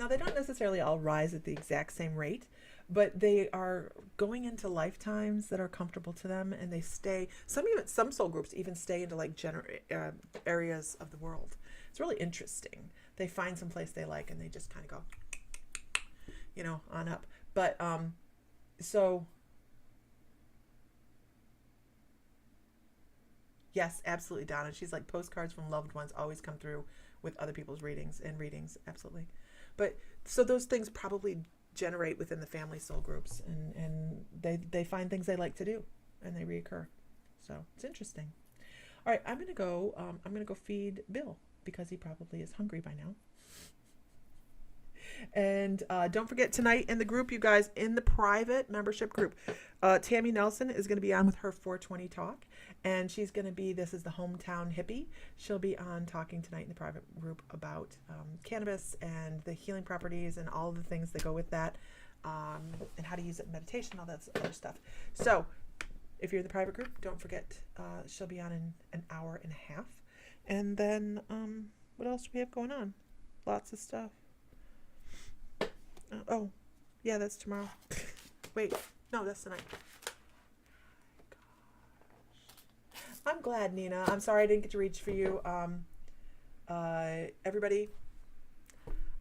they don't necessarily all rise at the exact same rate, but they are going into lifetimes that are comfortable to them, and they stay. Some soul groups even stay into like areas of the world. It's really interesting. They find some place they like and they just kind of go, on up. But so yes, absolutely, Donna. She's like, postcards from loved ones always come through with other people's readings. Absolutely. But so those things probably generate within the family soul groups, and they find things they like to do and they reoccur. So it's interesting. All right, I'm gonna go feed Bill because he probably is hungry by now. And don't forget, tonight in the group, you guys, in the private membership group, Tammy Nelson is going to be on with her 420 talk, and she's going to be, this is the hometown hippie. She'll be on talking tonight in the private group about cannabis and the healing properties and all the things that go with that, and how to use it in meditation, all that other stuff. So if you're in the private group, don't forget, she'll be on in an hour and a half. And then what else do we have going on? Lots of stuff. Oh, yeah, that's tomorrow. Wait, no, that's tonight. I'm glad, Nina. I'm sorry I didn't get to reach for you. Everybody,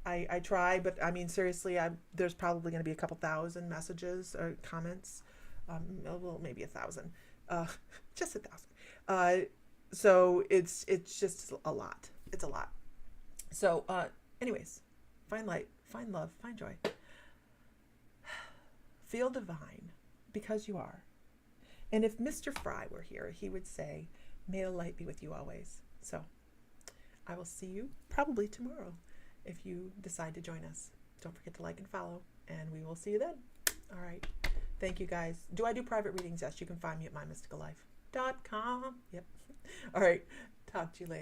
I try, but I mean, seriously, there's probably going to be a couple thousand messages or comments. Well, maybe 1,000. Just 1,000. So it's just a lot. It's a lot. So, anyways, find light. Find love, find joy. Feel divine, because you are. And if Mr. Fry were here, he would say, may the light be with you always. So I will see you probably tomorrow if you decide to join us. Don't forget to like and follow, and we will see you then. All right. Thank you, guys. Do I do private readings? Yes, you can find me at mymysticallife.com. Yep. All right. Talk to you later.